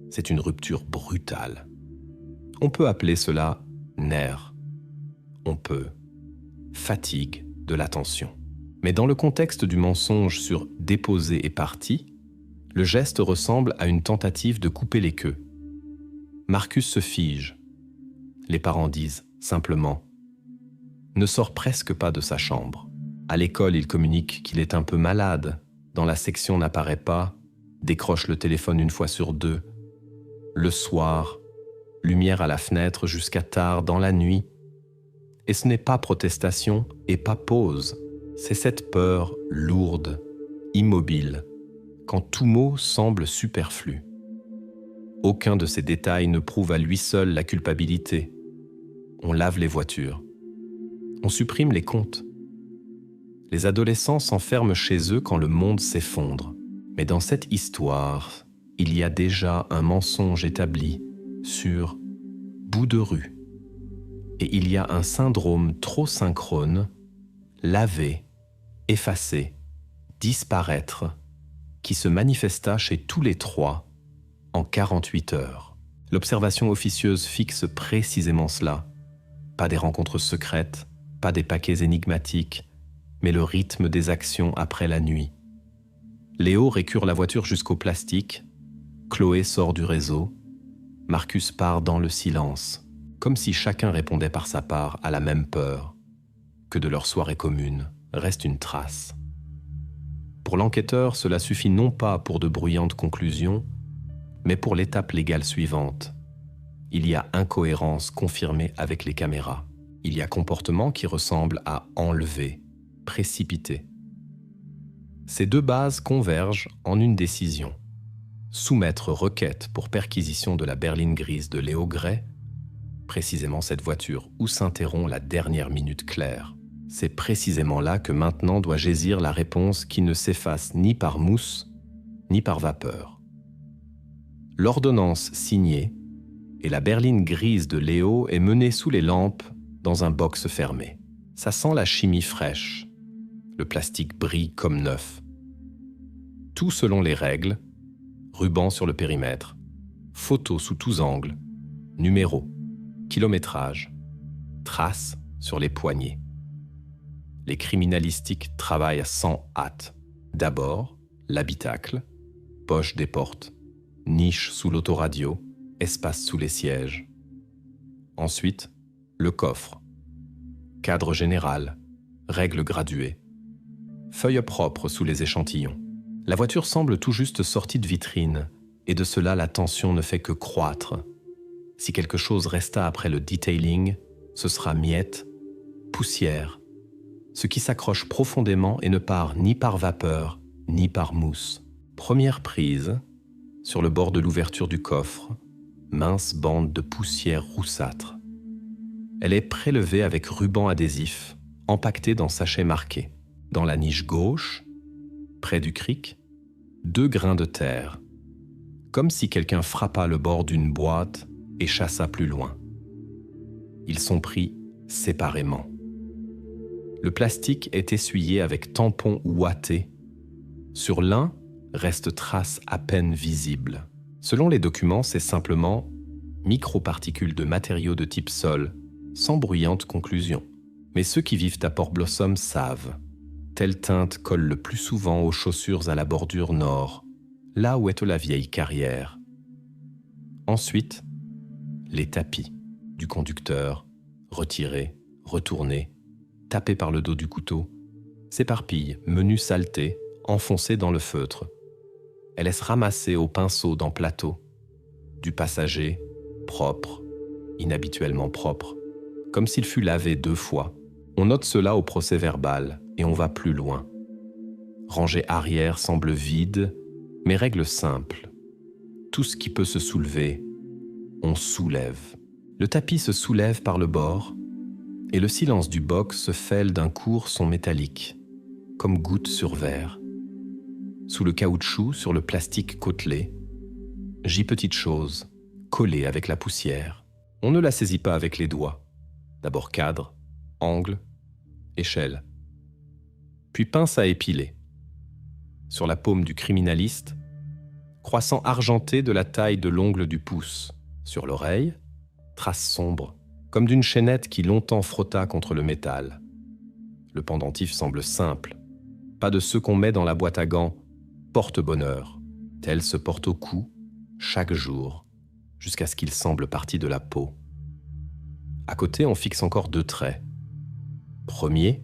c'est une rupture brutale. On peut appeler cela nerf. On peut fatigue de l'attention. Mais dans le contexte du mensonge sur déposer et parti, le geste ressemble à une tentative de couper les queues. Marcus se fige. Les parents disent simplement « ne sort presque pas de sa chambre ». À l'école, il communique qu'il est un peu malade. Dans la section n'apparaît pas, décroche le téléphone une fois sur deux. Le soir, lumière à la fenêtre jusqu'à tard dans la nuit. Et ce n'est pas protestation et pas pause. C'est cette peur lourde, immobile, quand tout mot semble superflu. Aucun de ces détails ne prouve à lui seul la culpabilité. On lave les voitures. On supprime les comptes. Les adolescents s'enferment chez eux quand le monde s'effondre. Mais dans cette histoire, il y a déjà un mensonge établi sur bout de rue. Et il y a un syndrome trop synchrone, laver, effacer, disparaître, qui se manifesta chez tous les trois en 48 heures. L'observation officieuse fixe précisément cela. Pas des rencontres secrètes, pas des paquets énigmatiques, mais le rythme des actions après la nuit. Léo récure la voiture jusqu'au plastique, Chloé sort du réseau, Marcus part dans le silence, comme si chacun répondait par sa part à la même peur, que de leur soirée commune reste une trace. Pour l'enquêteur, cela suffit non pas pour de bruyantes conclusions, mais pour l'étape légale suivante. Il y a incohérence confirmée avec les caméras. Il y a comportement qui ressemble à enlever, précipiter. Ces deux bases convergent en une décision. Soumettre requête pour perquisition de la berline grise de Léo Gray, précisément cette voiture où s'interrompt la dernière minute claire. C'est précisément là que maintenant doit jaisir la réponse qui ne s'efface ni par mousse, ni par vapeur. L'ordonnance signée et la berline grise de Léo est menée sous les lampes dans un box fermé. Ça sent la chimie fraîche. Le plastique brille comme neuf. Tout selon les règles, ruban sur le périmètre, photos sous tous angles, numéros, kilométrage, traces sur les poignées. Les criminalistiques travaillent sans hâte. D'abord, l'habitacle, poche des portes, niche sous l'autoradio, espace sous les sièges. Ensuite, le coffre, cadre général, règles graduées, feuilles propres sous les échantillons. La voiture semble tout juste sortie de vitrine, et de cela la tension ne fait que croître. Si quelque chose resta après le detailing, ce sera miettes, poussière, ce qui s'accroche profondément et ne part ni par vapeur, ni par mousse. Première prise, sur le bord de l'ouverture du coffre, mince bande de poussière roussâtre. Elle est prélevée avec ruban adhésif, empaquetée dans sachet marqué. Dans la niche gauche, près du cric, 2 grains de terre, comme si quelqu'un frappa le bord d'une boîte et chassa plus loin. Ils sont pris séparément. Le plastique est essuyé avec tampon ouaté. Sur l'un, restent traces à peine visibles. Selon les documents, c'est simplement microparticules de matériaux de type sol, sans bruyante conclusion. Mais ceux qui vivent à Port Blossom savent. Telle teinte colle le plus souvent aux chaussures à la bordure nord, là où est la vieille carrière. Ensuite, les tapis du conducteur, retirés, retournés, tapés par le dos du couteau, s'éparpillent, menus saletés, enfoncés dans le feutre. Elle laisse ramasser au pinceau dans plateau. Du passager, propre, inhabituellement propre, comme s'il fût lavé 2 fois. On note cela au procès-verbal et on va plus loin. Rangée arrière semble vide, mais règle simple. Tout ce qui peut se soulever, on soulève. Le tapis se soulève par le bord et le silence du box se fêle d'un court son métallique, comme gouttes sur verre. Sous le caoutchouc, sur le plastique côtelé, gît petite chose, collée avec la poussière. On ne la saisit pas avec les doigts. D'abord cadre, angle, échelle. Puis pince à épiler. Sur la paume du criminaliste, croissant argenté de la taille de l'ongle du pouce. Sur l'oreille, trace sombre, comme d'une chaînette qui longtemps frotta contre le métal. Le pendentif semble simple, pas de ceux qu'on met dans la boîte à gants, porte-bonheur, tel se porte au cou, chaque jour, jusqu'à ce qu'il semble parti de la peau. À côté, on fixe encore 2 traits. Premier,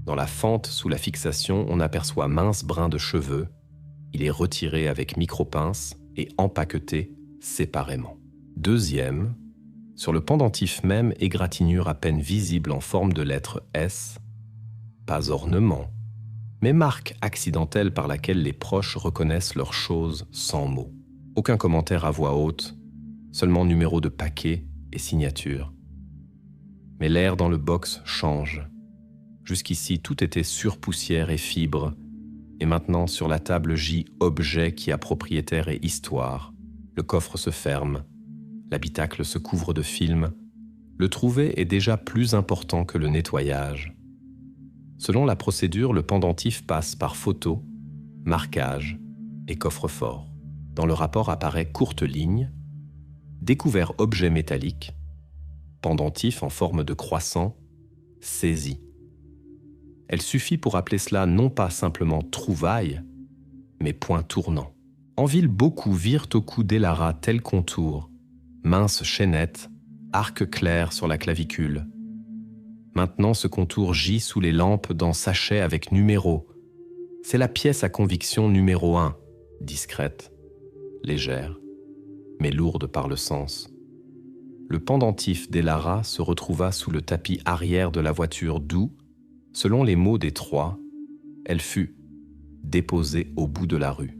dans la fente sous la fixation, on aperçoit mince brin de cheveux. Il est retiré avec micro-pince et empaqueté séparément. Deuxième, sur le pendentif même, égratignure à peine visible en forme de lettre S, pas ornement, mais marque accidentelle par laquelle les proches reconnaissent leurs choses sans mots. Aucun commentaire à voix haute, seulement numéro de paquet et signature. Mais l'air dans le box change. Jusqu'ici, tout était sur poussière et fibres, et maintenant sur la table gît objet qui a propriétaire et histoire. Le coffre se ferme, l'habitacle se couvre de film. Le trouver est déjà plus important que le nettoyage. Selon la procédure, le pendentif passe par photo, marquage et coffre-fort. Dans le rapport apparaît courte ligne, découvert objet métallique, pendentif en forme de croissant, saisi. Elle suffit pour appeler cela non pas simplement trouvaille, mais point tournant. En ville, beaucoup virent au cou d'Elara tel contour, mince chaînette, arc clair sur la clavicule. Maintenant, ce contour gît sous les lampes dans sachet avec numéro. C'est la pièce à conviction numéro 1, discrète, légère, mais lourde par le sens. Le pendentif d'Elara se retrouva sous le tapis arrière de la voiture d'où, selon les mots des 3, elle fut déposée au bout de la rue.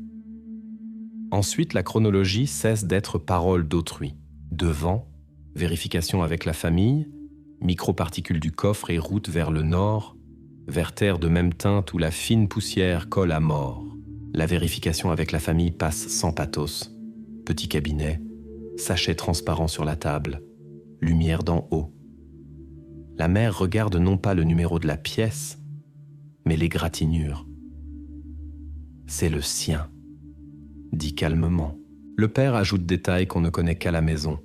Ensuite, la chronologie cesse d'être parole d'autrui. Devant, vérification avec la famille, microparticules du coffre et route vers le nord, vers terre de même teinte où la fine poussière colle à mort. La vérification avec la famille passe sans pathos. Petit cabinet, sachet transparent sur la table, lumière d'en haut. La mère regarde non pas le numéro de la pièce, mais l'égratignure. C'est le sien, dit calmement. Le père ajoute détails qu'on ne connaît qu'à la maison.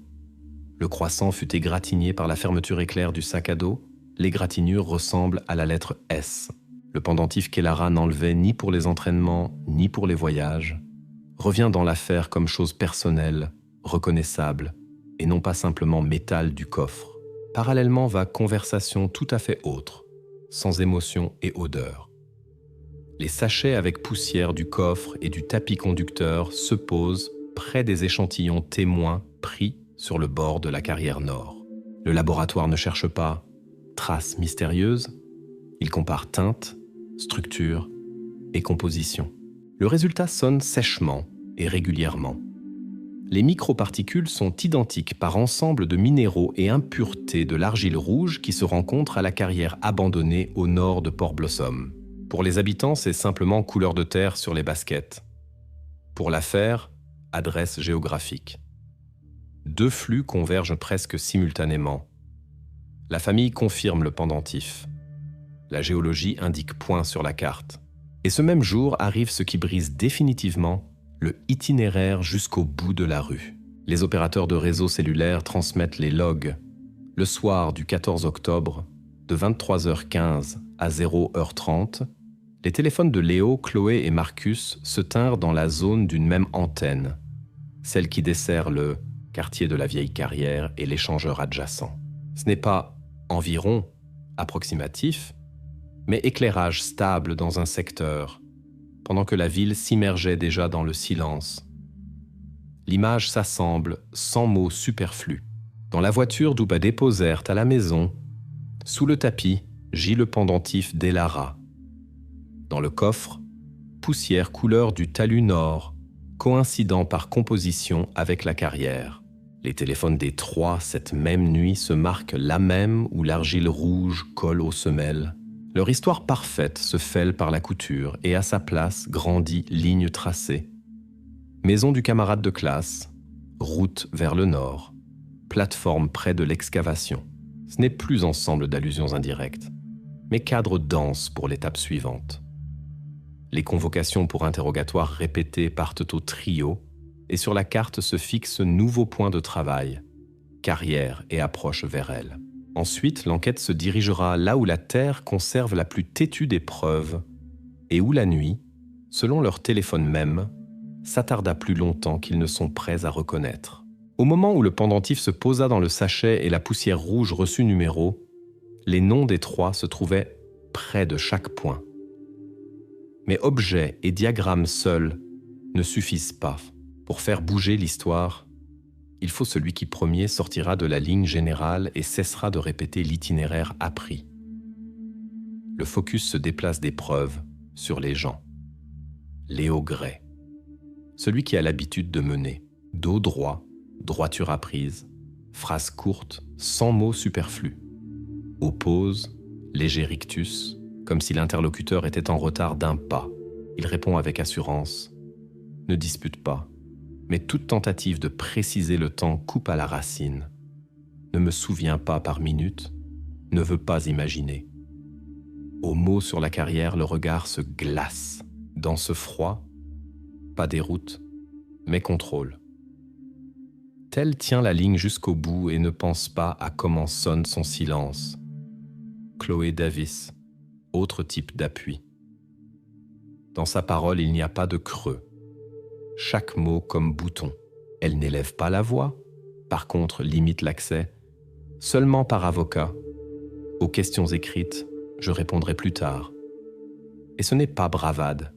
Le croissant fut égratigné par la fermeture éclair du sac à dos. L'égratignure ressemble à la lettre S. Le pendentif qu'Elara n'enlevait ni pour les entraînements, ni pour les voyages, revient dans l'affaire comme chose personnelle, reconnaissable, et non pas simplement métal du coffre. Parallèlement va conversation tout à fait autre, sans émotion et odeur. Les sachets avec poussière du coffre et du tapis conducteur se posent près des échantillons témoins pris sur le bord de la carrière nord. Le laboratoire ne cherche pas traces mystérieuses, il compare teinte, structure et composition. Le résultat sonne sèchement et régulièrement. Les microparticules sont identiques par ensemble de minéraux et impuretés de l'argile rouge qui se rencontrent à la carrière abandonnée au nord de Port Blossom. Pour les habitants, c'est simplement couleur de terre sur les baskets. Pour l'affaire, adresse géographique. 2 flux convergent presque simultanément. La famille confirme le pendentif. La géologie indique point sur la carte. Et ce même jour arrive ce qui brise définitivement le itinéraire jusqu'au bout de la rue. Les opérateurs de réseau cellulaire transmettent les logs. Le soir du 14 octobre, de 23h15 à 0h30, Les téléphones de Léo, Chloé et Marcus se tinrent dans la zone d'une même antenne, celle qui dessert le quartier de la Vieille Carrière et l'échangeur adjacent. Ce n'est pas environ approximatif, mais éclairage stable dans un secteur, pendant que la ville s'immergeait déjà dans le silence. L'image s'assemble sans mots superflus. Dans la voiture d'Ouba déposèrent à la maison, sous le tapis, gît le pendentif d'Elara. Dans le coffre, poussière couleur du talus nord, coïncidant par composition avec la carrière. Les téléphones des trois, cette même nuit, se marquent la même où l'argile rouge colle aux semelles. Leur histoire parfaite se fêle par la couture et à sa place grandit ligne tracée. Maison du camarade de classe, route vers le nord, plateforme près de l'excavation. Ce n'est plus ensemble d'allusions indirectes, mais cadre dense pour l'étape suivante. Les convocations pour interrogatoire répétées partent au trio et sur la carte se fixe nouveau point de travail, carrière et approche vers elle. Ensuite, l'enquête se dirigera là où la Terre conserve la plus têtue des preuves et où la nuit, selon leur téléphone même, s'attarda plus longtemps qu'ils ne sont prêts à reconnaître. Au moment où le pendentif se posa dans le sachet et la poussière rouge reçut numéro, les noms des trois se trouvaient près de chaque point. Mais objets et diagrammes seuls ne suffisent pas. Pour faire bouger l'histoire, il faut celui qui premier sortira de la ligne générale et cessera de répéter l'itinéraire appris. Le focus se déplace des preuves sur les gens. Léo Gray, celui qui a l'habitude de mener, dos droit, droiture apprise, phrase courte, sans mots superflus. Aux pauses, léger rictus, comme si l'interlocuteur était en retard d'un pas. Il répond avec assurance, ne dispute pas, mais toute tentative de préciser le temps coupe à la racine. Ne me souviens pas par minute, ne veut pas imaginer. Aux mots sur la carrière, le regard se glace. Dans ce froid, pas déroute, mais contrôle. Tel tient la ligne jusqu'au bout et ne pense pas à comment sonne son silence. Chloé Davis, autre type d'appui. Dans sa parole, il n'y a pas de creux. Chaque mot comme bouton. Elle n'élève pas la voix, par contre limite l'accès, seulement par avocat. Aux questions écrites, je répondrai plus tard. Et ce n'est pas bravade,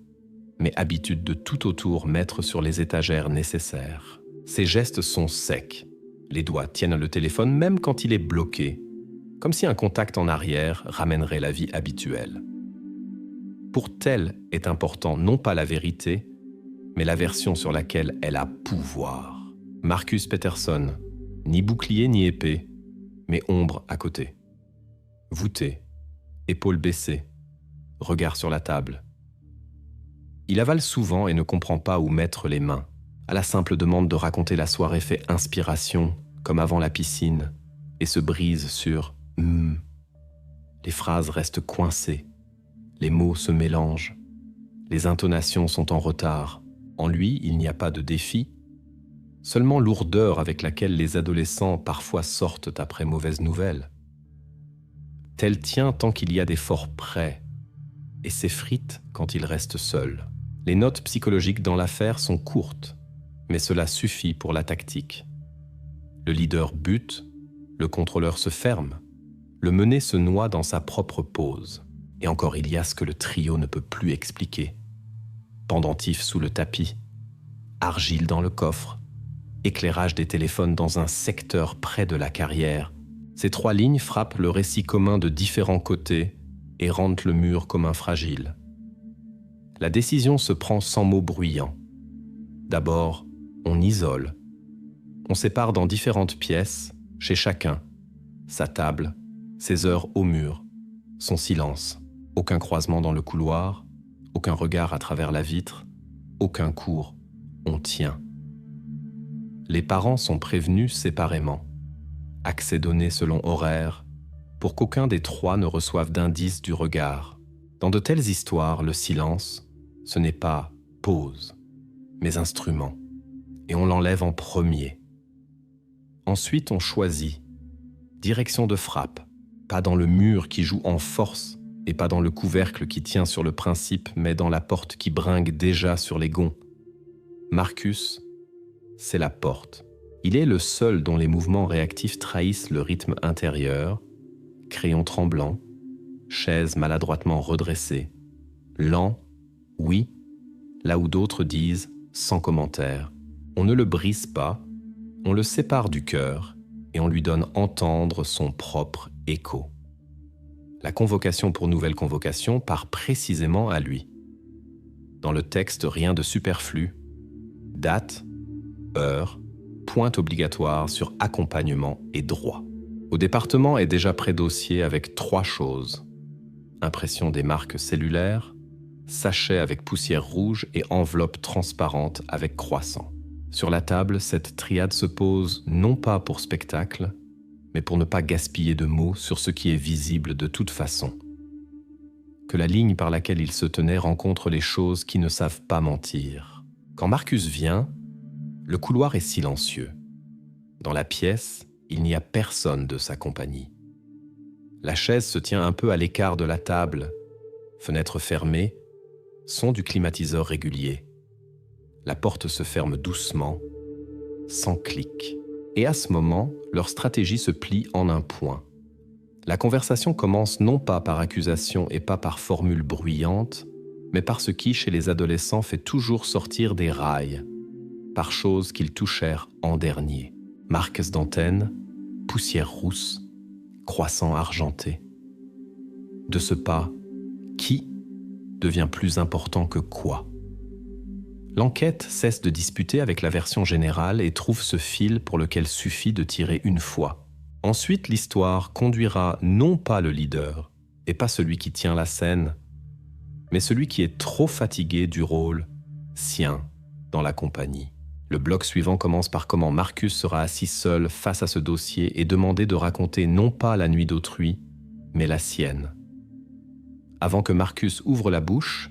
mais habitude de tout autour mettre sur les étagères nécessaires. Ses gestes sont secs. Les doigts tiennent le téléphone même quand il est bloqué, comme si un contact en arrière ramènerait la vie habituelle. Pour tel est important non pas la vérité, mais la version sur laquelle elle a pouvoir. Marcus Peterson, ni bouclier ni épée, mais ombre à côté. Voûté, épaules baissées, regard sur la table. Il avale souvent et ne comprend pas où mettre les mains. À la simple demande de raconter la soirée fait inspiration, comme avant la piscine, et se brise sur « Les phrases restent coincées, les mots se mélangent, les intonations sont en retard. En lui, il n'y a pas de défi, seulement lourdeur avec laquelle les adolescents parfois sortent après mauvaise nouvelle. Tel tient tant qu'il y a des forts prêts, et s'effrite quand il reste seul. Les notes psychologiques dans l'affaire sont courtes, mais cela suffit pour la tactique. Le leader bute, le contrôleur se ferme, le mené se noie dans sa propre pose. Et encore il y a ce que le trio ne peut plus expliquer. Pendentif sous le tapis, argile dans le coffre, éclairage des téléphones dans un secteur près de la carrière. Ces trois lignes frappent le récit commun de différents côtés et rendent le mur comme un fragile. La décision se prend sans mots bruyants. D'abord, on isole. On sépare dans différentes pièces, chez chacun, sa table, ses heures au mur, son silence. Aucun croisement dans le couloir, aucun regard à travers la vitre, aucun cours. On tient. Les parents sont prévenus séparément. Accès donné selon horaire, pour qu'aucun des trois ne reçoive d'indice du regard. Dans de telles histoires, le silence, ce n'est pas pause, mais instrument. Et on l'enlève en premier. Ensuite, on choisit. Direction de frappe, pas dans le mur qui joue en force, et pas dans le couvercle qui tient sur le principe, mais dans la porte qui bringue déjà sur les gonds. Marcus, c'est la porte. Il est le seul dont les mouvements réactifs trahissent le rythme intérieur, crayon tremblant, chaise maladroitement redressée, lent, oui, là où d'autres disent sans commentaire. On ne le brise pas, on le sépare du cœur et on lui donne entendre son propre écho. La convocation pour nouvelle convocation part précisément à lui. Dans le texte, rien de superflu. Date, heure, point obligatoire sur accompagnement et droit. Au département est déjà prêt dossier avec 3 choses. Impression des marques cellulaires, sachet avec poussière rouge et enveloppe transparente avec croissant. Sur la table, cette triade se pose non pas pour spectacle, mais pour ne pas gaspiller de mots sur ce qui est visible de toute façon. Que la ligne par laquelle il se tenait rencontre les choses qui ne savent pas mentir. Quand Marcus vient, le couloir est silencieux. Dans la pièce, il n'y a personne de sa compagnie. La chaise se tient un peu à l'écart de la table, fenêtre fermée, son du climatiseur régulier. La porte se ferme doucement, sans clic. Et à ce moment, leur stratégie se plie en un point. La conversation commence non pas par accusation et pas par formule bruyante, mais par ce qui, chez les adolescents, fait toujours sortir des rails, par choses qu'ils touchèrent en dernier. Marques d'antenne, poussière rousse, croissant argenté. De ce pas, qui devient plus important que quoi? L'enquête cesse de disputer avec la version générale et trouve ce fil pour lequel suffit de tirer une fois. Ensuite, l'histoire conduira non pas le leader, et pas celui qui tient la scène, mais celui qui est trop fatigué du rôle sien dans la compagnie. Le bloc suivant commence par comment Marcus sera assis seul face à ce dossier et demandé de raconter non pas la nuit d'autrui, mais la sienne. Avant que Marcus ouvre la bouche,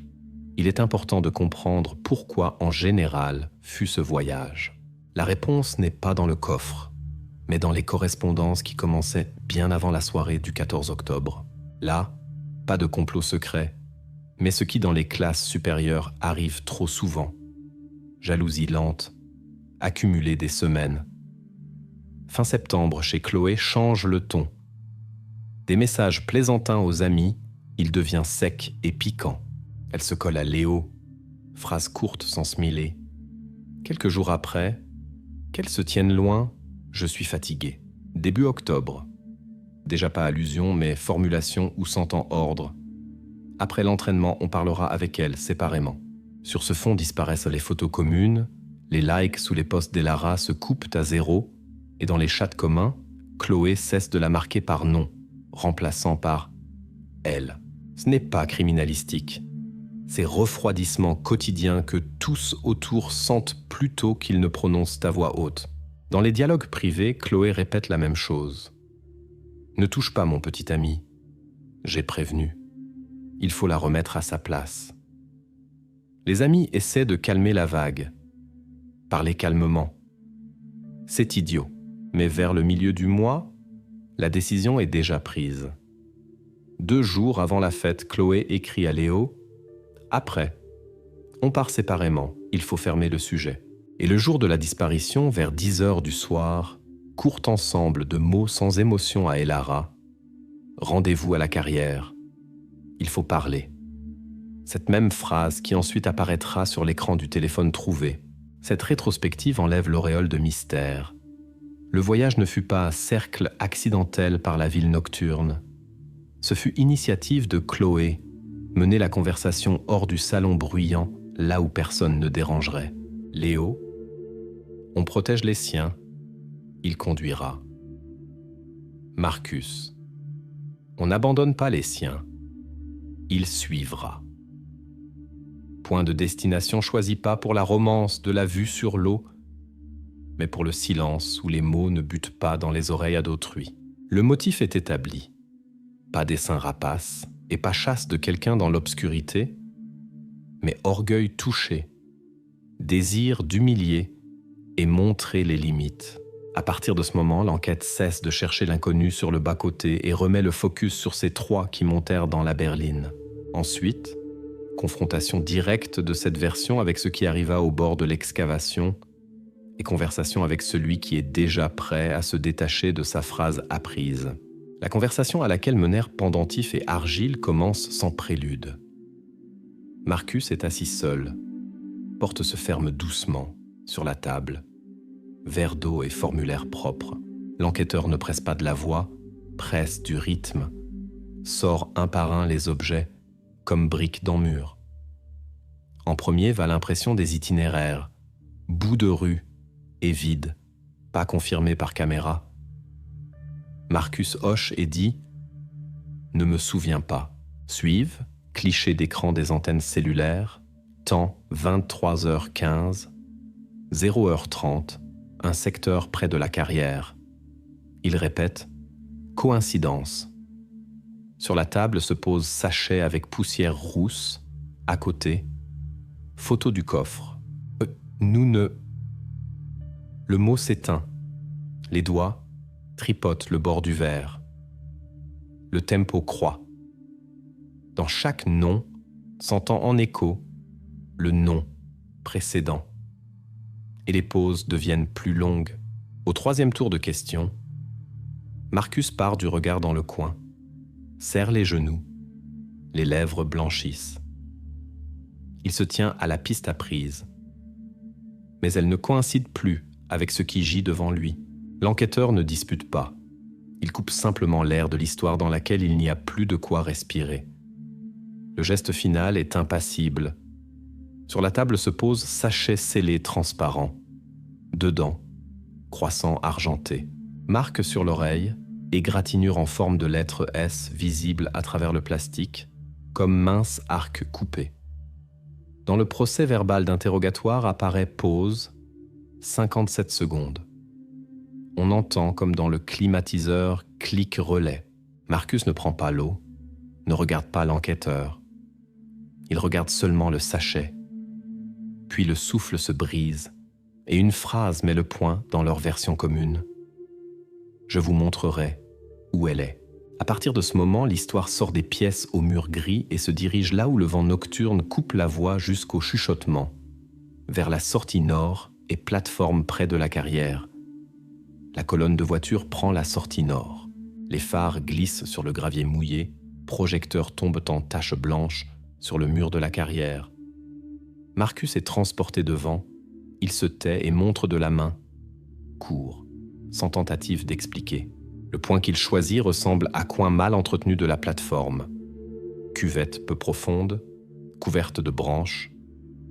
il est important de comprendre pourquoi, en général, fut ce voyage. La réponse n'est pas dans le coffre, mais dans les correspondances qui commençaient bien avant la soirée du 14 octobre. Là, pas de complot secret, mais ce qui dans les classes supérieures arrive trop souvent. Jalousie lente, accumulée des semaines. Fin septembre, chez Chloé, change le ton. Des messages plaisantins aux amis, il devient sec et piquant. Elle se colle à Léo, phrase courte sans se mêler. Quelques jours après, qu'elle se tienne loin, je suis fatigué. Début octobre. Déjà pas allusion, mais formulation ou sentant ordre. Après l'entraînement, on parlera avec elle séparément. Sur ce fond disparaissent les photos communes, les likes sous les posts d'Elara se coupent à 0, et dans les chats communs, Chloé cesse de la marquer par nom, remplaçant par « elle ». Ce n'est pas criminalistique. Ces refroidissements quotidiens que tous autour sentent plutôt qu'ils ne prononcent à voix haute. Dans les dialogues privés, Chloé répète la même chose. « Ne touche pas mon petit ami. J'ai prévenu. Il faut la remettre à sa place. » Les amis essaient de calmer la vague. Parler calmement. C'est idiot, mais vers le milieu du mois, la décision est déjà prise. 2 jours avant la fête, Chloé écrit à Léo « Après, on part séparément, il faut fermer le sujet. » Et le jour de la disparition, vers 10h du soir, court ensemble de mots sans émotion à Elara. « Rendez-vous à la carrière. Il faut parler. » Cette même phrase qui ensuite apparaîtra sur l'écran du téléphone trouvé. Cette rétrospective enlève l'auréole de mystère. Le voyage ne fut pas cercle accidentel par la ville nocturne. Ce fut initiative de Chloé, mener la conversation hors du salon bruyant, là où personne ne dérangerait. Léo, on protège les siens, il conduira. Marcus, on n'abandonne pas les siens, il suivra. Point de destination choisi pas pour la romance de la vue sur l'eau, mais pour le silence où les mots ne butent pas dans les oreilles à d'autrui. Le motif est établi. Pas dessein rapace et pas chasse de quelqu'un dans l'obscurité, mais orgueil touché, désir d'humilier et montrer les limites. À partir de ce moment, l'enquête cesse de chercher l'inconnu sur le bas-côté et remet le focus sur ces trois qui montèrent dans la berline. Ensuite, confrontation directe de cette version avec ce qui arriva au bord de l'excavation et conversation avec celui qui est déjà prêt à se détacher de sa phrase apprise. La conversation à laquelle menèrent Pendentif et Argile commence sans prélude. Marcus est assis seul. Porte se ferme doucement sur la table. Verre d'eau et formulaire propre. L'enquêteur ne presse pas de la voix, presse du rythme, sort un par un les objets, comme briques dans mur. En premier va l'impression des itinéraires, bout de rue et vide, pas confirmé par caméra. Marcus hoche et dit « Ne me souviens pas ». Suivent, cliché d'écran des antennes cellulaires, temps 23h15, 0h30, un secteur près de la carrière. Il répète « Coïncidence ». Sur la table se pose sachet avec poussière rousse. À côté, photo du coffre. Nous ne... Le mot s'éteint. Les doigts tripotent le bord du verre. Le tempo croît. Dans chaque nom, s'entend en écho le nom précédent. Et les pauses deviennent plus longues. Au troisième tour de questions, Marcus part du regard dans le coin, serre les genoux, les lèvres blanchissent. Il se tient à la piste apprise. Mais elle ne coïncide plus avec ce qui gît devant lui. L'enquêteur ne dispute pas. Il coupe simplement l'air de l'histoire dans laquelle il n'y a plus de quoi respirer. Le geste final est impassible. Sur la table se pose sachet scellé transparent. Dedans, croissant argenté. Marque sur l'oreille, égratignure en forme de lettre S visible à travers le plastique, comme mince arc coupé. Dans le procès verbal d'interrogatoire apparaît pause, 57 secondes. On entend comme dans le climatiseur clic relais. Marcus ne prend pas l'eau, ne regarde pas l'enquêteur. Il regarde seulement le sachet. Puis le souffle se brise et une phrase met le point dans leur version commune. Je vous montrerai où elle est. À partir de ce moment, l'histoire sort des pièces au mur gris et se dirige là où le vent nocturne coupe la voix jusqu'au chuchotement, vers la sortie nord et plateforme près de la carrière. La colonne de voiture prend la sortie nord. Les phares glissent sur le gravier mouillé, projecteurs tombent en taches blanches sur le mur de la carrière. Marcus est transporté devant, il se tait et montre de la main, court, sans tentative d'expliquer. Le point qu'il choisit ressemble à coin mal entretenu de la plateforme. Cuvette peu profonde, couverte de branches,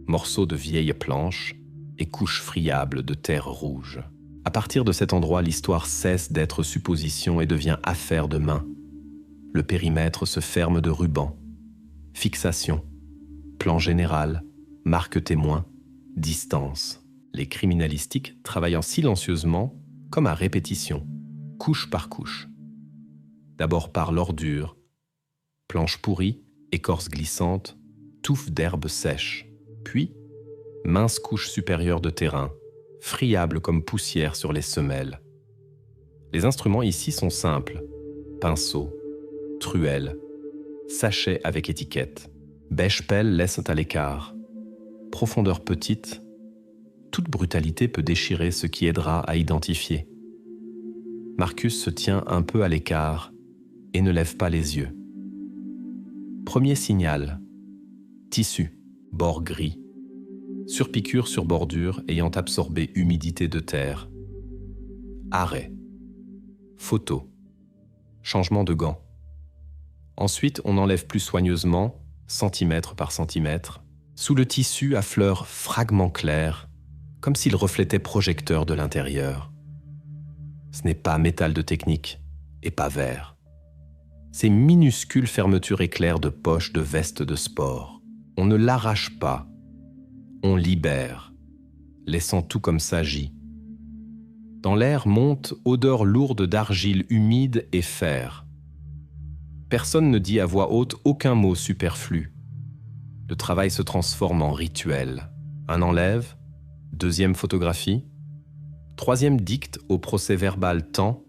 morceaux de vieilles planches et couches friables de terre rouge. À partir de cet endroit, l'histoire cesse d'être supposition et devient affaire de main. Le périmètre se ferme de rubans. Fixation, plan général, marque témoin, distance. Les criminalistiques travaillant silencieusement, comme à répétition, couche par couche. D'abord par l'ordure, planche pourrie, écorce glissante, touffe d'herbe sèche, puis mince couche supérieure de terrain, friable comme poussière sur les semelles. Les instruments ici sont simples, pinceau, truelle, sachet avec étiquette. Bêche-pelle laisse à l'écart. Profondeur petite, toute brutalité peut déchirer ce qui aidera à identifier. Marcus se tient un peu à l'écart et ne lève pas les yeux. Premier signal, tissu, bord gris, surpiqûre sur bordure ayant absorbé humidité de terre. Arrêt, photo, changement de gants. Ensuite, on enlève plus soigneusement, centimètre par centimètre, sous le tissu à fleurs fragments clairs, comme s'il reflétait projecteur de l'intérieur. Ce n'est pas métal de technique et pas verre. C'est minuscule fermeture éclair de poche de veste de sport. On ne l'arrache pas, on libère, laissant tout comme ça gît. Dans l'air monte odeur lourde d'argile humide et fer. Personne ne dit à voix haute aucun mot superflu. Le travail se transforme en rituel. Un enlève, deuxième photographie, Troisième dicte au procès-verbal temps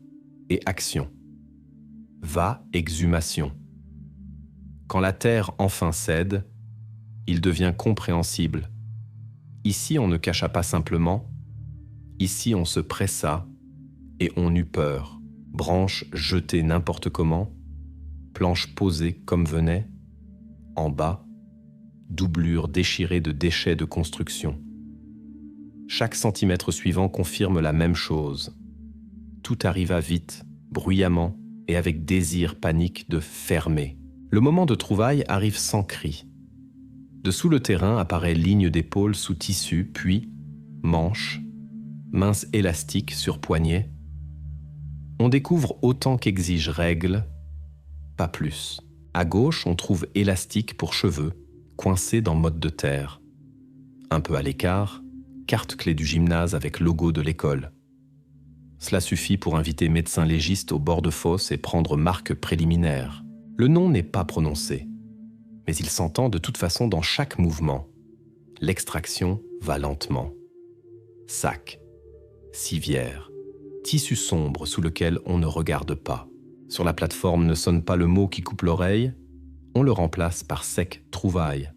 et action. Va, exhumation. Quand la terre enfin cède, il devient compréhensible. Ici, on ne cacha pas simplement. Ici, on se pressa et on eut peur. Branches jetées n'importe comment, planches posées comme venait. En bas, doublure déchirée de déchets de construction. Chaque centimètre suivant confirme la même chose. Tout arriva vite, bruyamment et avec désir panique de fermer. Le moment de trouvaille arrive sans cri. Dessous le terrain apparaît ligne d'épaule sous tissu, puis manche, mince élastique sur poignet. On découvre autant qu'exige règle, pas plus. À gauche, on trouve élastique pour cheveux, coincé dans mode de terre. Un peu à l'écart, carte clé du gymnase avec logo de l'école. Cela suffit pour inviter médecin légiste au bord de fosse et prendre marque préliminaire. Le nom n'est pas prononcé, mais il s'entend de toute façon dans chaque mouvement. L'extraction va lentement. Sac, civière, tissu sombre sous lequel on ne regarde pas. Sur la plateforme ne sonne pas le mot qui coupe l'oreille, on le remplace par sec trouvaille.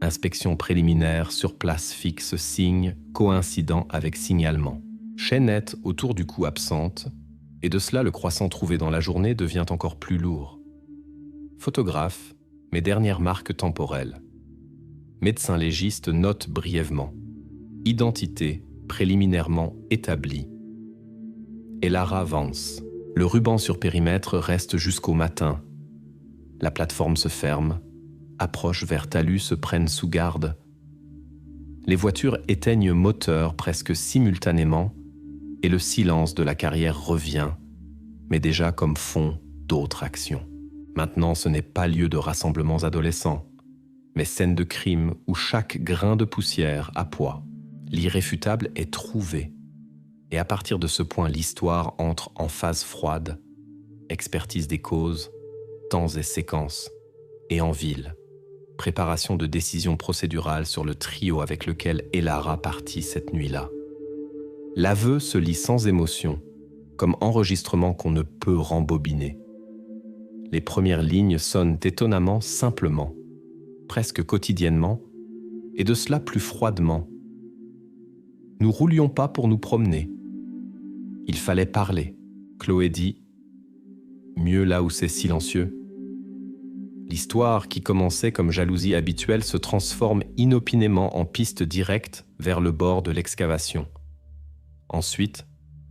Inspection préliminaire sur place fixe, signe coïncident avec signalement. Chaînette autour du cou absente, et de cela le croissant trouvé dans la journée devient encore plus lourd. Photographe, mes dernières marques temporelles. Médecin légiste note brièvement. Identité préliminairement établie. Elara Vance. Le ruban sur périmètre reste jusqu'au matin. La plateforme se ferme. Approche vers talus se prennent sous garde. Les voitures éteignent moteur presque simultanément et le silence de la carrière revient, mais déjà comme fond d'autres actions. Maintenant, ce n'est pas lieu de rassemblements adolescents, mais scène de crime où chaque grain de poussière a poids. L'irréfutable est trouvé. Et à partir de ce point, l'histoire entre en phase froide, expertise des causes, temps et séquences, et en ville. Préparation de décisions procédurales sur le trio avec lequel Elara partit cette nuit-là. L'aveu se lit sans émotion, comme enregistrement qu'on ne peut rembobiner. Les premières lignes sonnent étonnamment simplement, presque quotidiennement, et de cela plus froidement. Nous roulions pas pour nous promener. Il fallait parler. Chloé dit « Mieux là où c'est silencieux ». L'histoire qui commençait comme jalousie habituelle se transforme inopinément en piste directe vers le bord de l'excavation. Ensuite,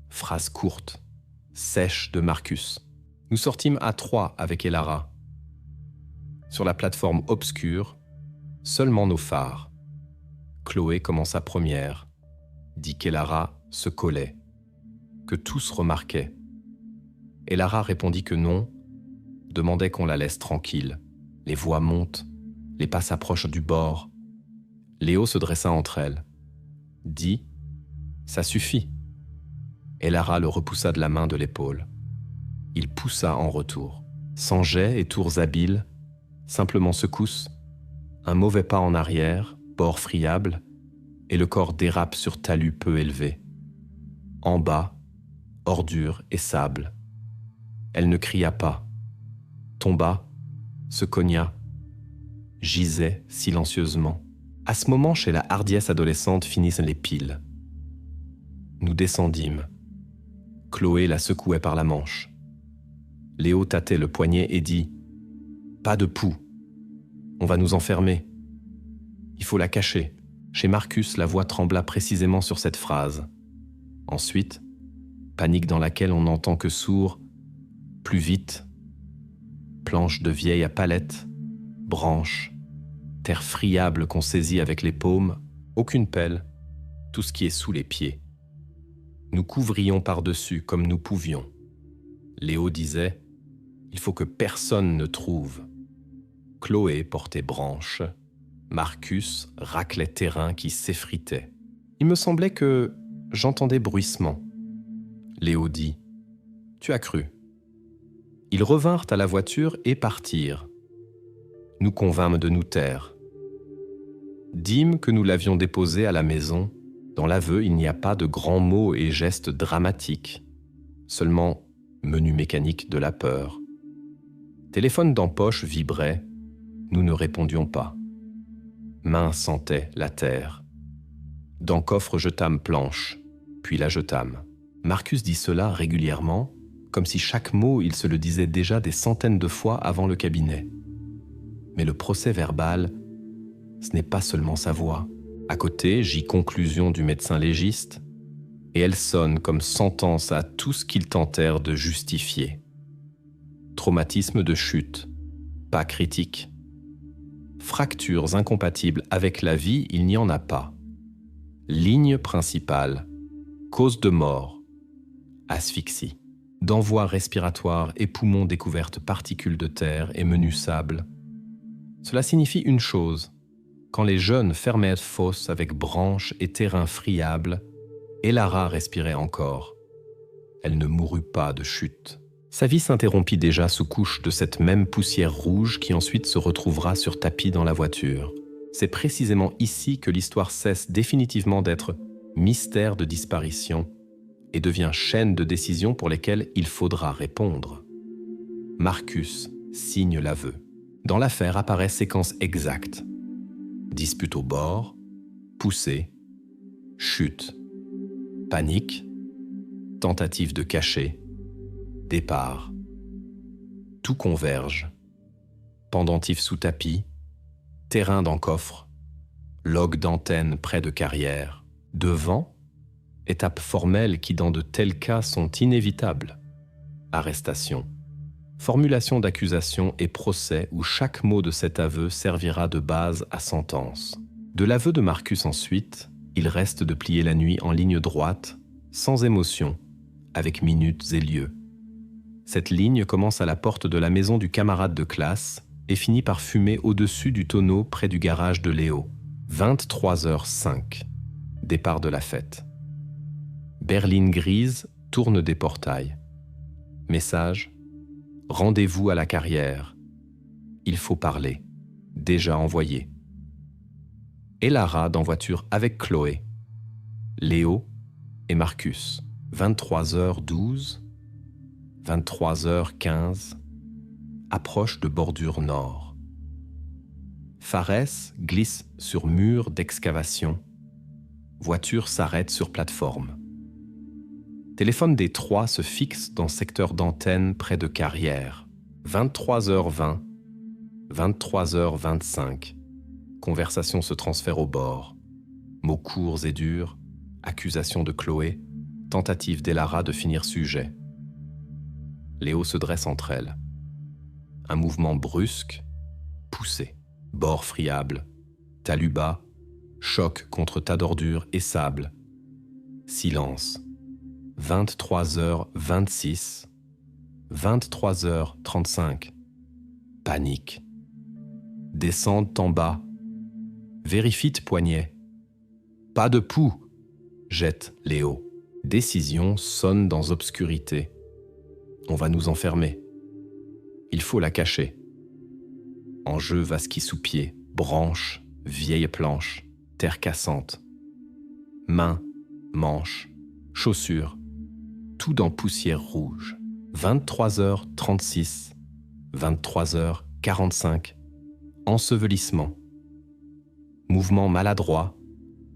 phrase courte, sèche de Marcus. Nous sortîmes à 3 avec Elara. Sur la plateforme obscure, seulement nos phares. Chloé commença première, dit qu'Elara se collait, que tous remarquaient. Elara répondit que non, demandait qu'on la laisse tranquille. Les voix montent, les pas s'approchent du bord. Léo se dressa entre elles. Dit « Ça suffit ». Elara le repoussa de la main de l'épaule. Il poussa en retour. Sans jet et tours habiles, simplement secousse, un mauvais pas en arrière, bord friable, et le corps dérape sur talus peu élevés. En bas, ordures et sable. Elle ne cria pas. Tomba, se cogna, gisait silencieusement. À ce moment, chez la hardiesse adolescente finissent les piles. Nous descendîmes. Chloé la secouait par la manche. Léo tâtait le poignet et dit « Pas de pouls. On va nous enfermer. Il faut la cacher. » Chez Marcus, la voix trembla précisément sur cette phrase. Ensuite, panique dans laquelle on n'entend que sourd, plus vite, planches de vieille à palettes, branches, terre friable qu'on saisit avec les paumes, aucune pelle, tout ce qui est sous les pieds. Nous couvrions par-dessus comme nous pouvions. Léo disait « Il faut que personne ne trouve ». Chloé portait branche, Marcus raclait terrain qui s'effritait. Il me semblait que j'entendais bruissement. Léo dit « Tu as cru ». Ils revinrent à la voiture et partirent. Nous convînmes de nous taire. Dîmes que nous l'avions déposé à la maison, Dans l'aveu, il n'y a pas de grands mots et gestes dramatiques, seulement menu mécanique de la peur. Téléphone d'empoche vibrait, nous ne répondions pas. Main sentait la terre. Dans coffre jetâmes planche, puis la jetâmes. Marcus dit cela régulièrement, comme si chaque mot il se le disait déjà des centaines de fois avant le cabinet. Mais le procès verbal, ce n'est pas seulement sa voix. À côté, j'y conclusion du médecin légiste, et elle sonne comme sentence à tout ce qu'ils tentèrent de justifier. Traumatisme de chute, pas critique. Fractures incompatibles avec la vie, il n'y en a pas. Ligne principale, cause de mort, asphyxie. D'envoi respiratoire et poumons découvertes particules de terre et menu sable. Cela signifie une chose. Quand les jeunes fermaient fosse avec branches et terrain friables, Elara respirait encore. Elle ne mourut pas de chute. Sa vie s'interrompit déjà sous couche de cette même poussière rouge qui ensuite se retrouvera sur tapis dans la voiture. C'est précisément ici que l'histoire cesse définitivement d'être mystère de disparition et devient chaîne de décisions pour lesquelles il faudra répondre. Marcus signe l'aveu. Dans l'affaire apparaît séquence exacte. Dispute au bord, poussée, chute, panique, tentative de cacher, départ. Tout converge. Pendentif sous tapis, terrain dans coffre, log d'antenne près de carrière, devant, étapes formelles qui dans de tels cas sont inévitables. Arrestation, formulation d'accusation et procès où chaque mot de cet aveu servira de base à sentence. De l'aveu de Marcus ensuite, il reste de plier la nuit en ligne droite, sans émotion, avec minutes et lieux. Cette ligne commence à la porte de la maison du camarade de classe et finit par fumer au-dessus du tonneau près du garage de Léo. 23h05, départ de la fête. Berline grise tourne des portails. Message: rendez-vous à la carrière. Il faut parler. Déjà envoyé. Elara dans voiture avec Chloé, Léo et Marcus. 23h12, 23h15, approche de bordure nord. Fares glisse sur mur d'excavation. Voiture s'arrête sur plateforme. Téléphone des trois se fixe dans secteur d'antenne près de carrière. 23h20, 23h25. Conversation se transfère au bord. Mots courts et durs, accusation de Chloé, tentative d'Elara de finir sujet. Léo se dresse entre elles. Un mouvement brusque, poussé. Bord friable, talus bas, choc contre tas d'ordures et sable. Silence. 23h26, 23h35. Panique. Descente en bas. Vérifie poignet. Pas de pouls, jette Léo. Décision sonne dans obscurité. On va nous enfermer. Il faut la cacher. Enjeu vasquille sous pied, branches, vieille planche, terre cassante. Mains, manches, chaussures, tout dans poussière rouge. 23h36, 23h45, ensevelissement. Mouvement maladroit,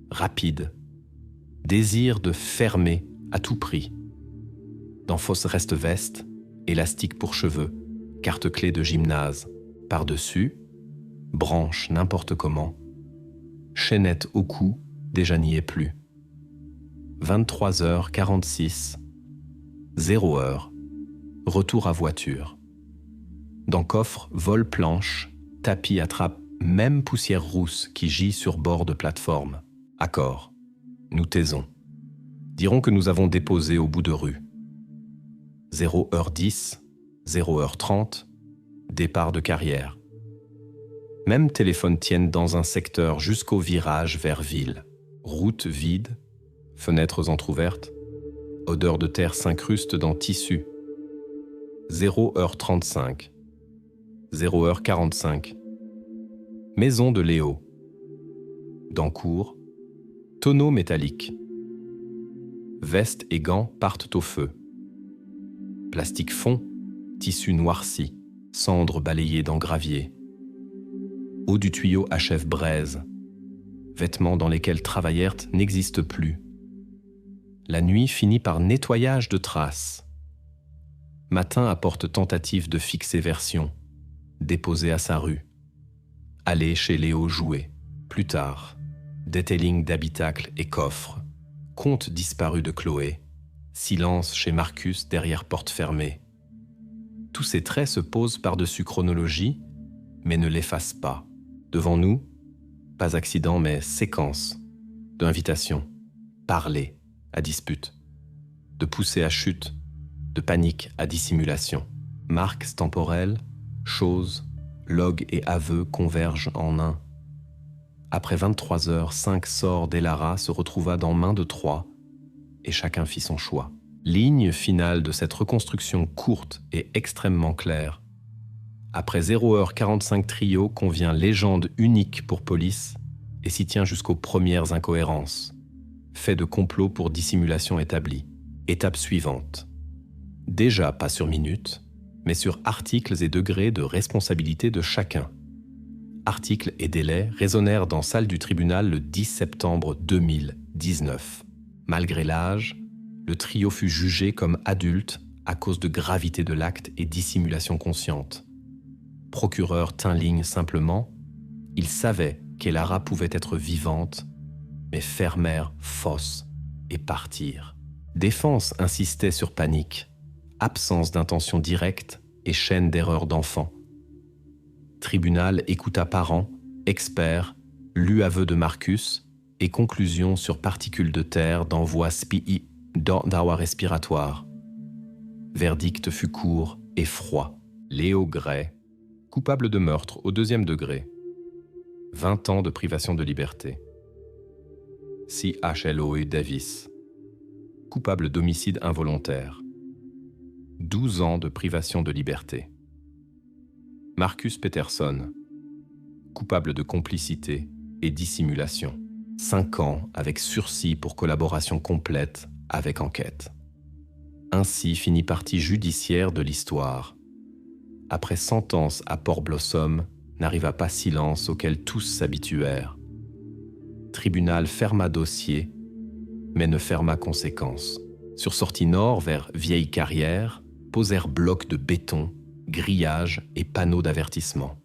rapide. Désir de fermer à tout prix. Dans fausse reste-veste, élastique pour cheveux, carte-clé de gymnase. Par-dessus, branche n'importe comment. Chaînette au cou, déjà n'y est plus. 23h46, 0h, retour à voiture. Dans coffre, vol planche, tapis attrape même poussière rousse qui gît sur bord de plateforme. Accord, nous taisons. Dirons que nous avons déposé au bout de rue. 0h10, 0h30, départ de carrière. Même téléphone tiennent dans un secteur jusqu'au virage vers ville. Route vide, fenêtres entr'ouvertes, odeur de terre s'incruste dans tissu. 0h35, 0h45. Maison de Léo. Dans cour, Tonneau métallique. Veste et gants partent au feu. Plastique fond, tissu noirci, cendres balayées dans gravier. Eau du tuyau achève braise. Vêtements dans lesquels travaillèrent n'existent plus. La nuit finit par nettoyage de traces. Matin apporte tentative de fixer version, déposée à sa rue. Aller chez Léo jouer. Plus tard, detailing d'habitacle et coffre. Compte disparu de Chloé. Silence chez Marcus derrière porte fermée. Tous ces traits se posent par-dessus chronologie, mais ne l'effacent pas. Devant nous, pas accident mais séquence. D'invitation, parler à dispute, de poussée à chute, de panique à dissimulation. Marques temporelles, choses, log et aveux convergent en un. Après 23 heures, 5 sorts d'Elara se retrouva dans main de 3 et chacun fit son choix. Ligne finale de cette reconstruction courte et extrêmement claire. Après 0h45 trio convient légende unique pour police et s'y tient jusqu'aux premières incohérences. Fait de complot pour dissimulation établie. Étape suivante. Déjà pas sur minute, mais sur articles et degrés de responsabilité de chacun. Articles et délais résonnèrent dans salle du tribunal le 10 septembre 2019. Malgré l'âge, le trio fut jugé comme adulte à cause de gravité de l'acte et dissimulation consciente. Procureur tint ligne simplement, il savait qu'Elara pouvait être vivante, mais fermèrent fosse et partirent. Défense insistait sur panique, absence d'intention directe et chaîne d'erreurs d'enfant. Tribunal écouta parents, experts, lut aveu de Marcus et conclusion sur particules de terre d'envoi SPI d'awa respiratoire. Verdict fut court et froid. Léo Gray, coupable de meurtre au 2e degré. 20 ans de privation de liberté. CHLOE Davis, coupable d'homicide involontaire. 12 ans de privation de liberté. Marcus Peterson, coupable de complicité et dissimulation. 5 ans avec sursis pour collaboration complète avec enquête. Ainsi finit partie judiciaire de l'histoire. Après sentence à Port-Blossom, n'arriva pas silence auquel tous s'habituèrent. Tribunal ferma dossier, mais ne ferma conséquence. Sur sortie nord vers Vieille Carrière, posèrent blocs de béton, grillages et panneaux d'avertissement.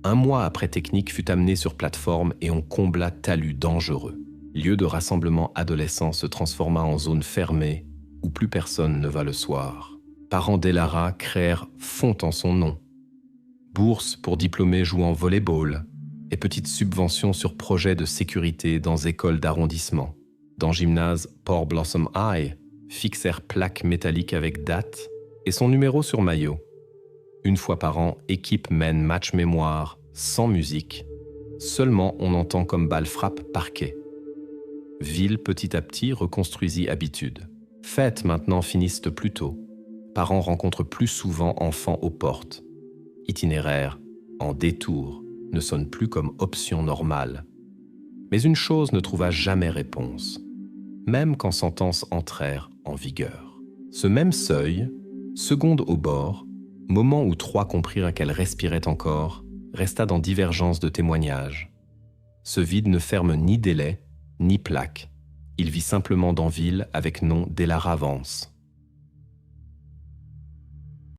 1 mois après Technique fut amené sur plateforme et on combla talus dangereux. Lieu de rassemblement adolescent se transforma en zone fermée où plus personne ne va le soir. Parents d'Elara créèrent Font en son nom. Bourse pour diplômés jouant volley-ball et petites subventions sur projets de sécurité dans écoles d'arrondissement. Dans gymnase Port Blossom High, fixèrent plaques métalliques avec date et son numéro sur maillot. 1 fois par an, équipe mène match mémoire, sans musique. Seulement on entend comme balle frappe parquet. Ville petit à petit reconstruisit habitude. Fêtes maintenant finissent plus tôt. Parents rencontrent plus souvent enfants aux portes. Itinéraire, en détour, ne sonne plus comme option normale. Mais une chose ne trouva jamais réponse, même quand sentences entrèrent en vigueur. Ce même seuil, seconde au bord, moment où 3 comprirent qu'elle respirait encore, resta dans divergence de témoignages. Ce vide ne ferme ni délai, ni plaque. Il vit simplement dans ville avec nom d'Elara Vance.